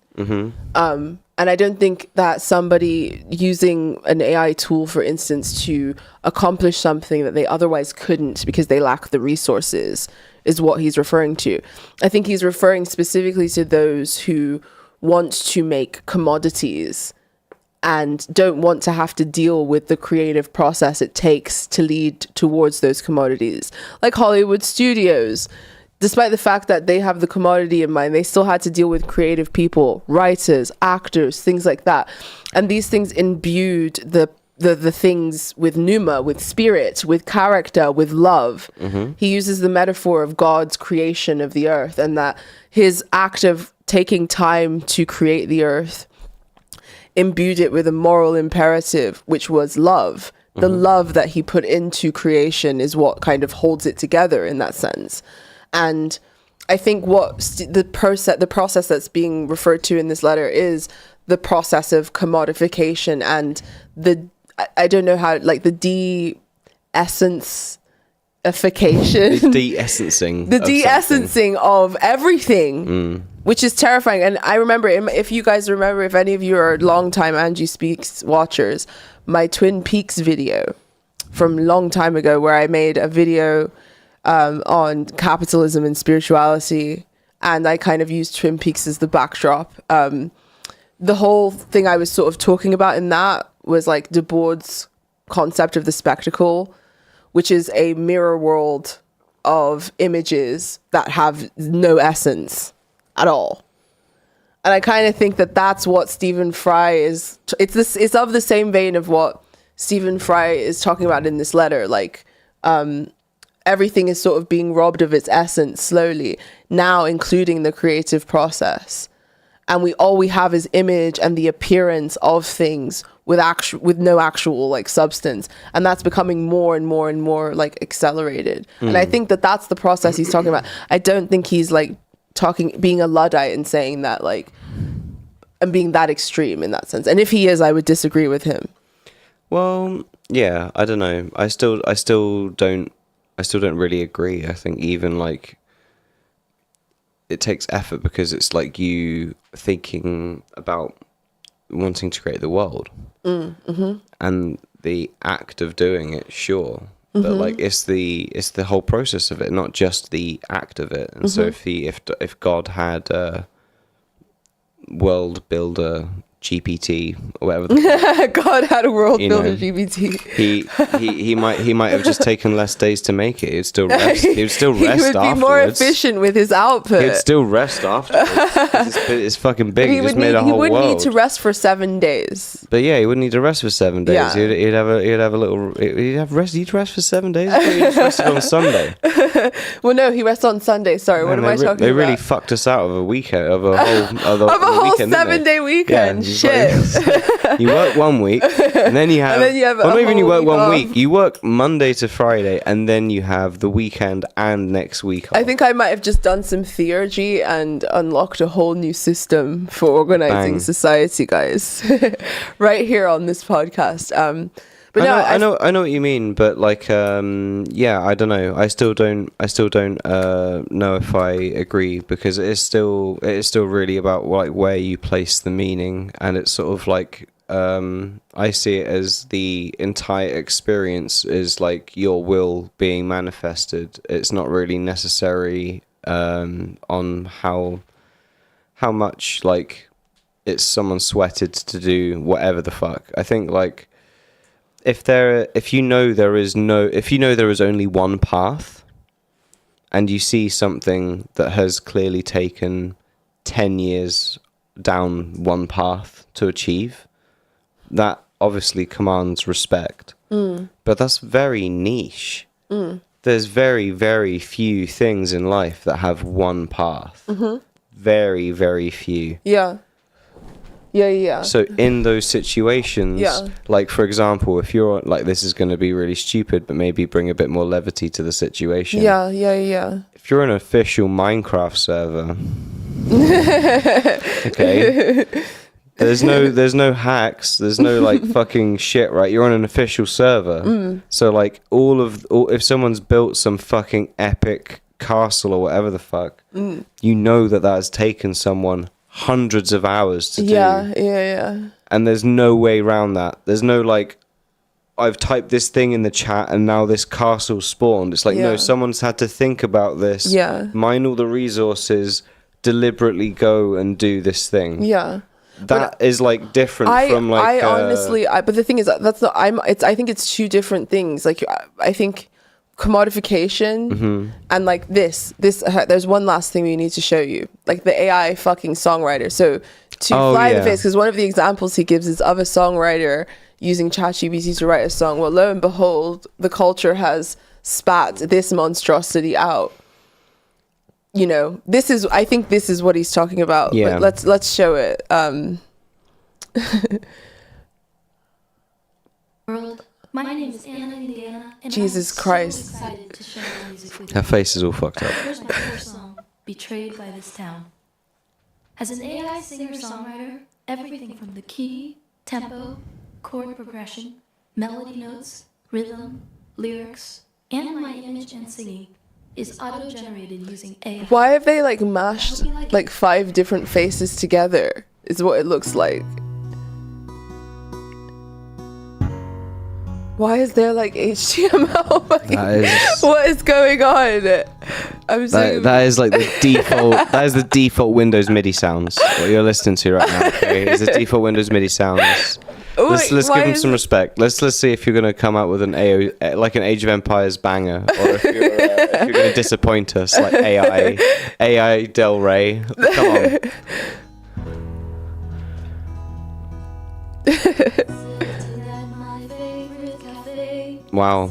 And I don't think that somebody using an AI tool, for instance, to accomplish something that they otherwise couldn't because they lack the resources is what he's referring to. I think he's referring specifically to those who want to make commodities and don't want to have to deal with the creative process it takes to lead towards those commodities. Like Hollywood studios, despite the fact that they have the commodity in mind, they still had to deal with creative people, writers, actors, things like that. And these things imbued the things with pneuma, with spirit, with character, with love. He uses the metaphor of God's creation of the earth, and that his act of taking time to create the earth imbued it with a moral imperative, which was love. The love that he put into creation is what kind of holds it together in that sense. And I think what the process that's being referred to in this letter is the process of commodification and I don't know how, like the de-essensification. The de-essencing of everything, which is terrifying. And I remember, if you guys remember, if any of you are long-time Angie Speaks watchers, my Twin Peaks video from a long time ago where I made a video on capitalism and spirituality, and I kind of used Twin Peaks as the backdrop. The whole thing I was sort of talking about in that was like Debord's concept of the spectacle, which is a mirror world of images that have no essence at all. And I kind of think that that's what Stephen Fry is. It's of the same vein of what Stephen Fry is talking about in this letter. Like, everything is sort of being robbed of its essence slowly now, including the creative process. And all we have is image and the appearance of things with no actual like substance, and that's becoming more and more and more like accelerated. And I think that that's the process he's talking about. I don't think he's like being a Luddite and saying that like, and being that extreme in that sense. And if he is, I would disagree with him. Well, yeah, I don't know. I still don't really agree. I think even like it takes effort, because it's like you thinking about wanting to create the world, and the act of doing it, sure, but like it's the whole process of it, not just the act of it. And so if God had a world builder GPT or whatever God had a world builder GPT, he might have just taken less days to make it. He'd still rest. He would still rest he would be afterwards. more efficient with his output. He'd still rest afterwards. It's fucking big. He just made a whole world. He would need to rest for 7 days. But yeah, he wouldn't need to rest for 7 days. Yeah. He'd rest for 7 days. I thought he just rested on Sunday. Well, no, he rests on Sunday. Sorry, what am I talking about? They really fucked us out of a weekend, of a whole weekend, 7-day weekend. Yeah, shit. You work 1 week, and then you have. Well, not even you work 1 week. You work Monday to Friday, and then you have the weekend and next week off. I think I might have just done some theurgy and unlocked a whole new system for organizing society, guys, right here on this podcast. But I know what you mean, but like, yeah, I don't know. I still don't know if I agree, because it is still really about like where you place the meaning, and it's sort of like, I see it as the entire experience is like your will being manifested. It's not really necessary on how much like it's someone sweated to do whatever the fuck. I think like, if you know there is only one path, and you see something that has clearly taken 10 years down one path to achieve, that obviously commands respect. But that's very niche. There's very, very few things in life that have one path. Very, very few. Yeah. So in those situations, like for example, if you're like, this is going to be really stupid, but maybe bring a bit more levity to the situation. Yeah. If you're an official Minecraft server, okay, there's no hacks, there's no like fucking shit, right? You're on an official server, so like if someone's built some fucking epic castle or whatever the fuck, you know that has taken someone hundreds of hours to do. Yeah. And there's no way around that. There's no like, I've typed this thing in the chat and now this castle spawned. It's like, no, someone's had to think about this, mine all the resources, deliberately go and do this thing. That is like different from like. But the thing is, that's not. I think it's two different things. Like, I think commodification and like this there's one last thing we need to show you, like the AI fucking songwriter. So to fly the face, because one of the examples he gives is of a songwriter using ChatGPT to write a song. Well, lo and behold, the culture has spat this monstrosity out. You know, I think this is what he's talking about. Yeah. But let's show it. World. My name is Anna Indiana, and Jesus I'm Christ. so excited to share my music with you. Her face is all fucked up. Here's my first song, Betrayed by This Town. As an AI singer-songwriter, everything from the key, tempo, chord progression, melody notes, rhythm, lyrics, and my image and singing is auto-generated using AI. Why have they like mashed like 5 different faces together? Is what it looks like. Why is there like HTML? That What is going on? I'm so that is like the default. That is the default Windows MIDI sounds. What you're listening to right now, okay, is the default Windows MIDI sounds. Let's give them some respect. Let's see if you're gonna come out with an like an Age of Empires banger, or if you're gonna disappoint us like AI Del Rey. Come on. Wow.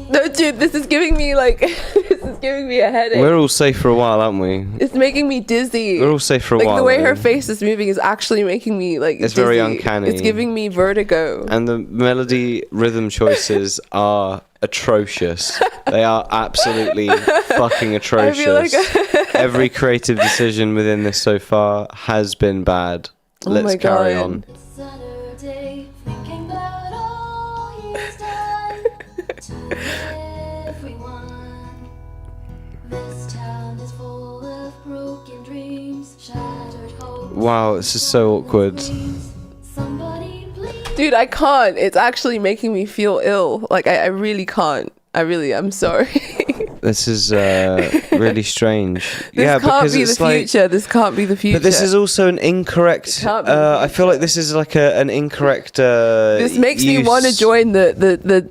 No, dude, this is giving me like this is giving me a headache. We're all safe for a while, aren't we? It's making me dizzy. We're all safe for a like while. The way her though. face is moving is actually making me like It's dizzy. very uncanny. It's giving me vertigo. And the melody rhythm choices are atrocious. They are absolutely fucking atrocious. I feel like Every creative decision within this so far has been bad. Oh Let's my carry God. on. Saturday, thinking about all he's done to everyone. This town is full of broken dreams, shattered hopes. Wow, this is so awkward. Somebody please. Dude, I can't. It's actually making me feel ill. Like I really can't. I'm sorry. This is really strange. This can't be the like, future. This can't be the future. but this is also an incorrect. can't be the I feel like this is like an incorrect. This makes me want to join the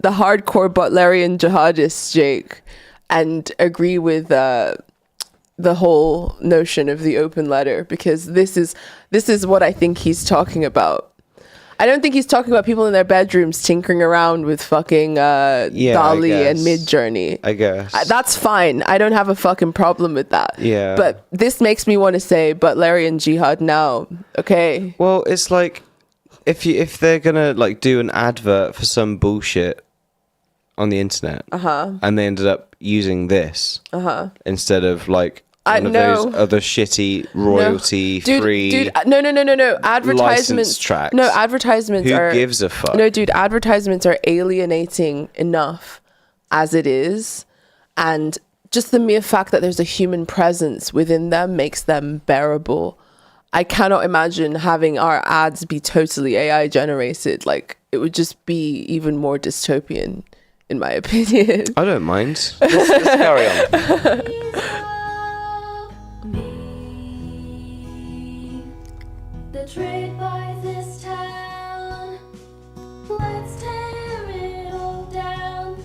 hardcore Butlerian jihadists, Jake, and agree with the whole notion of the open letter, because this is what I think he's talking about. I don't think he's talking about people in their bedrooms tinkering around with fucking Dali and Midjourney. I guess. That's fine. I don't have a fucking problem with that. Yeah. But this makes me want to say Butlerian jihad now. Okay. Well, it's like if they're gonna like do an advert for some bullshit on the internet, and they ended up using this instead of like one of those other shitty royalty free. Dude, no. Advertisements. licensed tracks. No, advertisements Who are. gives a fuck? No, dude, advertisements are alienating enough as it is, and just the mere fact that there's a human presence within them makes them bearable. I cannot imagine having our ads be totally AI generated. Like, it would just be even more dystopian, in my opinion. I don't mind. Let's carry on. Betrayed by this town, let's tear it all down.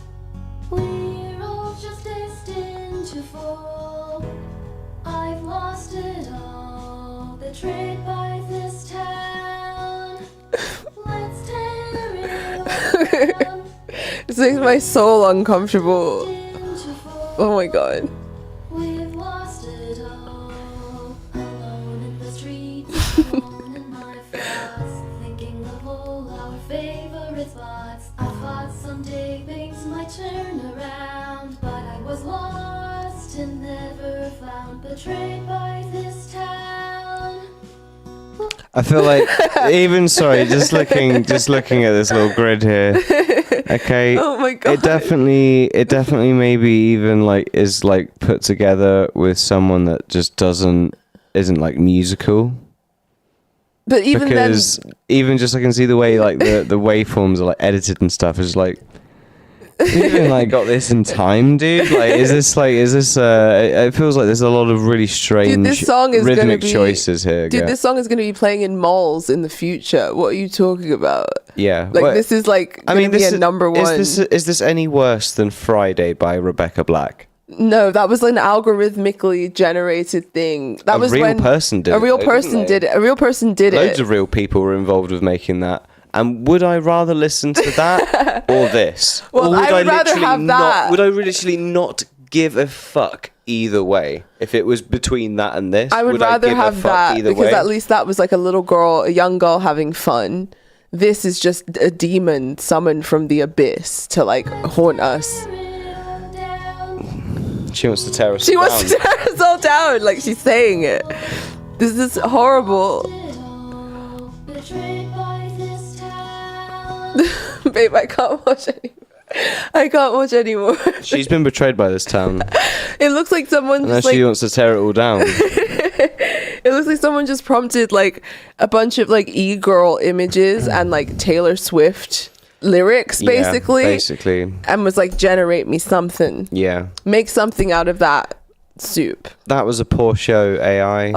We're all just destined to fall. I've lost it all. Betrayed by this town, let's tear it all down. This makes my soul uncomfortable. Oh my God. We've lost it all. Alone in the streets, alone in my thoughts, thinking of all our favorite spots. I thought someday things might turn around, but I was lost and never found. Betrayed by this town. I feel like just looking at this little grid here. Okay. Oh my God. It definitely maybe even like is like put together with someone that just isn't like musical. But even Because even just I can see the way like the waveforms are like edited and stuff is like you even like got this in time, dude. Like is this it feels like there's a lot of really strange this song is rhythmic gonna be, choices here. Dude, yeah. this song is going to be playing in malls in the future. What are you talking about? Yeah. Like, well, this is like going to be a number one. Is this any worse than Friday by Rebecca Black? No, that was an algorithmically generated thing. That was real when person did a it, real though, person didn't they? did it. A real person did Loads it. of real people were involved with making that. And would I rather listen to that or this? Well, or I would rather literally have that. Would I literally not give a fuck either way? If it was between that and this, I would rather give a have fuck that either because way? at least that was like a young girl having fun. This is just a demon summoned from the abyss to like haunt us. She wants to tear us She down. wants to tear us all down, like she's saying it. This is horrible. Betrayed by this town. Babe, I can't watch anymore. She's been betrayed by this town. It looks like someone And now just like she wants to tear it all down. it looks like someone just prompted like a bunch of like e-girl images and like Taylor Swift lyrics Yeah, basically, basically. and was like, generate me something, Yeah. make something out of that soup. That was a poor show, AI.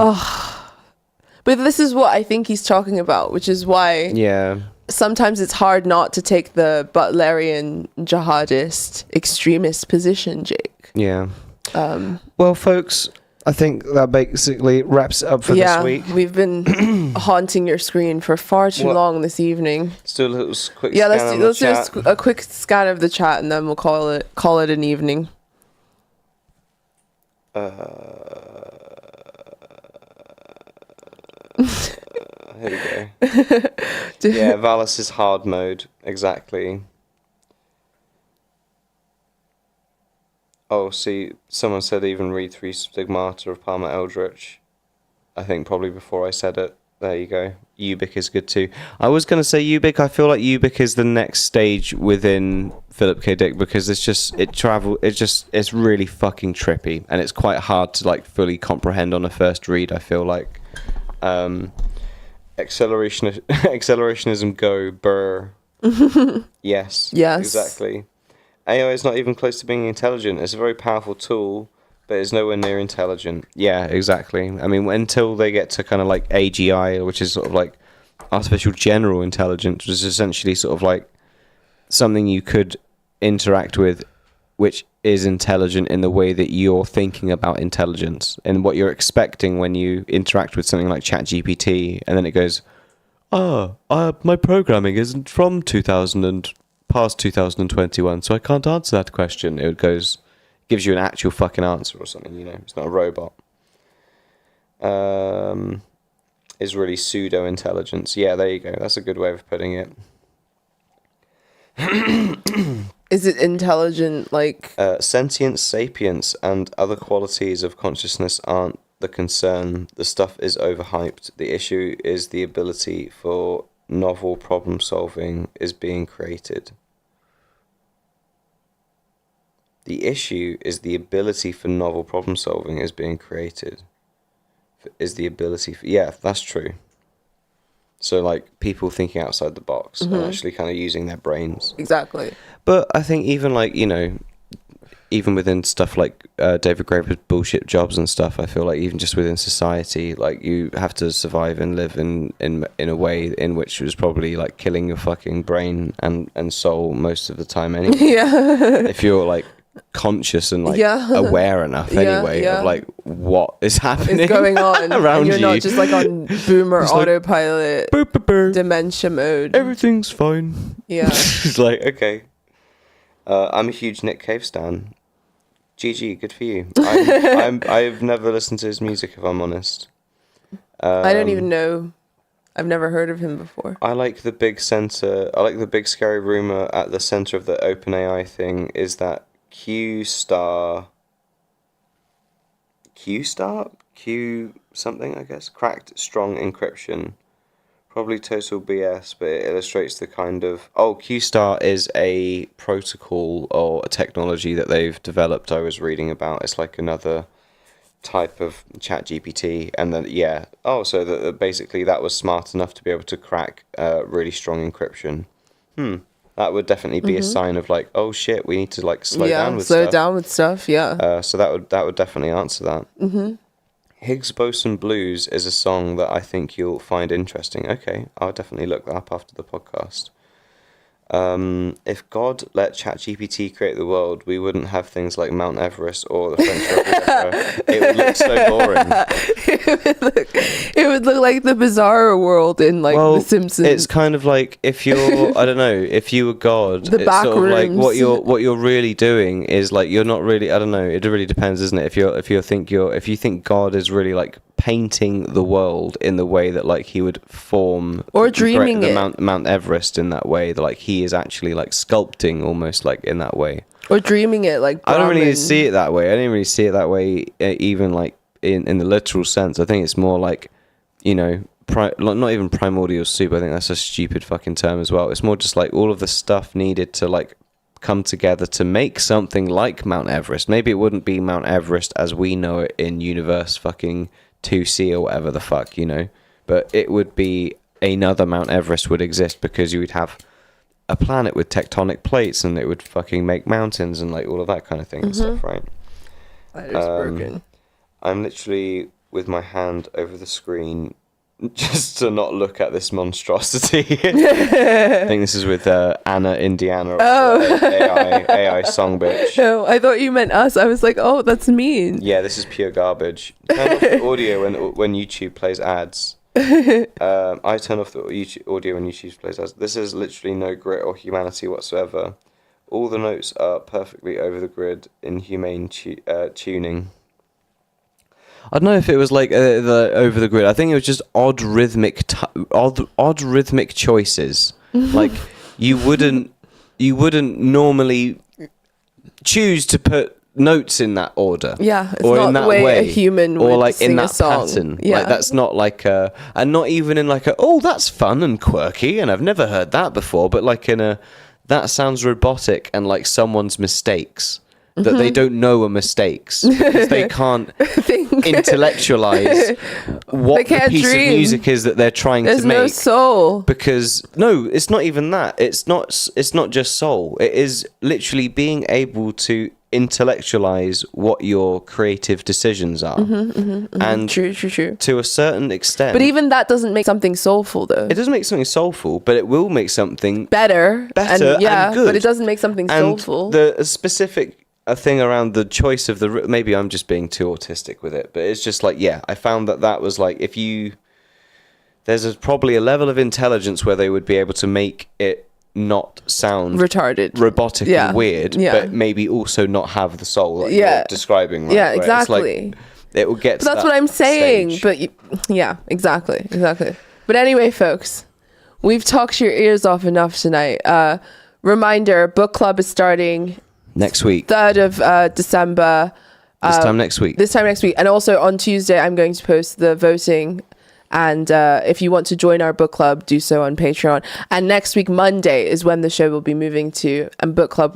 But this is what I think he's talking about, which is why Yeah. sometimes it's hard not to take the Butlerian jihadist extremist position, Jake. Yeah. Well, folks, I think that basically wraps it up for this week. We've been haunting your screen for far too long this evening. Let's do a little quick Yeah, scan let's on the do chat. a quick scan of the chat, and then we'll call it an evening. Here we go. Yeah, Valis is hard mode. Exactly. Oh, see, someone said even read 3 Stigmata of Palmer Eldritch. I think probably before I said it. There you go. Ubik is good too. I was going to say Ubik. I feel like Ubik is the next stage within Philip K. Dick because it's really fucking trippy and it's quite hard to like fully comprehend on a first read, I feel like. Accelerationism go burr. Yes. Yes. Exactly. AI is not even close to being intelligent. It's a very powerful tool, but it's nowhere near intelligent. Yeah, exactly. I mean, until they get to kind of like AGI, which is sort of like artificial general intelligence, which is essentially sort of like something you could interact with, which is intelligent in the way that you're thinking about intelligence and what you're expecting when you interact with something like ChatGPT, and then it goes, my programming isn't from 2000 and past 2021, so I can't answer that question. It gives you an actual fucking answer or something, you know. It's not a robot. Is really pseudo intelligence. Yeah, there you go. That's a good way of putting it. Is it intelligent, like sentience, sapience, and other qualities of consciousness aren't the concern. The stuff is overhyped. The issue is the ability for novel problem solving is being created. The issue is the ability for novel problem solving is being created. Yeah, that's true. So like people thinking outside the box and actually kind of using their brains. exactly? But I think even like, you know, even within stuff like David Graeber's bullshit jobs and stuff, I feel like even just within society, like you have to survive and live in a way in which was probably like killing your fucking brain and soul most of the time anyway. Yeah. If you're like conscious and like aware enough anyway of like what is happening It's going on around and you're you. not just like on boomer It's like, autopilot dementia mode. Everything's fine. Yeah. It's like, okay. I'm a huge Nick Cave stan. GG, good for you. I've never listened to his music, if I'm honest. I don't even know. I've never heard of him before. I like the big scary rumor at the center of the OpenAI thing is that Q something, I guess, cracked strong encryption. Probably total BS, but it illustrates the kind of... Q is a protocol or a technology that they've developed I was reading about. It's like another type of ChatGPT. And then, so that basically that was smart enough to be able to crack really strong encryption. That would definitely be a sign of like, oh shit, we need to like slow down with stuff. So that would definitely answer that. Higgs Boson Blues is a song that I think you'll find interesting. Okay, I'll definitely look that up after the podcast. If God let ChatGPT create the world, we wouldn't have things like Mount Everest or the French Riviera. It would look so boring. It would look like the Bizarro world in like The Simpsons. It's kind of like if you're, I don't know, if you were God, The it's back sort of like rooms. what you're really doing is like you're not really, I don't know, it really depends, isn't it? If you think God is really like painting the world in the way that like he would form or dreaming it. Mount Everest in that way, that like he is actually like sculpting almost like in that way, or dreaming it like I don't really Brahman. see it that way. I didn't really see it that way even like in the literal sense. I think it's more like, you know, not even primordial soup. I think that's a stupid fucking term as well. It's more just like all of the stuff needed to like come together to make something like Mount Everest. Maybe it wouldn't be Mount Everest as we know it in universe fucking 2C or whatever the fuck, you know, but it would be another Mount Everest would exist because you would have a planet with tectonic plates, and it would fucking make mountains and like all of that kind of thing and stuff, right? That is broken. I'm literally with my hand over the screen just to not look at this monstrosity. I think this is with Anna Indiana. AI song bitch. No, I thought you meant us. I was like, oh, that's mean. Yeah, this is pure garbage. Turn off the audio when YouTube plays ads. I turn off the audio when YouTube plays ads. This is literally no grit or humanity whatsoever. All the notes are perfectly over the grid in humane tuning. I don't know if it was like the over the grid. I think it was just odd rhythmic choices. Like you wouldn't normally choose to put notes in that order. Yeah, it's or not in that the way a way, human or would like sing in a that song. pattern. Yeah. Like that's not like a, and not even in like a, oh, that's fun and quirky and I've never heard that before, but like in a, that sounds robotic and like someone's mistakes that they don't know are mistakes because they can't intellectualize what the piece of music is that they're trying There's to make. no soul. Because no, it's not even that. It's not just soul. It is literally being able to intellectualize what your creative decisions are. And True. to a certain extent. But even that doesn't make something soulful, though. It doesn't make something soulful, but it will make something better and and good. But it doesn't make something and soulful. The specific thing around the choice of the, maybe I'm just being too autistic with it, but it's just like, yeah, I found that was like, if you, there's probably a level of intelligence where they would be able to make it not sound retarded, robotic and weird, but maybe also not have the soul like you're describing, right? Yeah, Where exactly. It's like, it will get to that's that what I'm saying. stage. But yeah, exactly. But anyway, folks, we've talked your ears off enough tonight. Reminder, book club is starting next week, 3rd of December. This time next week. And also on Tuesday, I'm going to post the voting. And if you want to join our book club, do so on Patreon. And next week, Monday, is when the show will be moving to, and book club will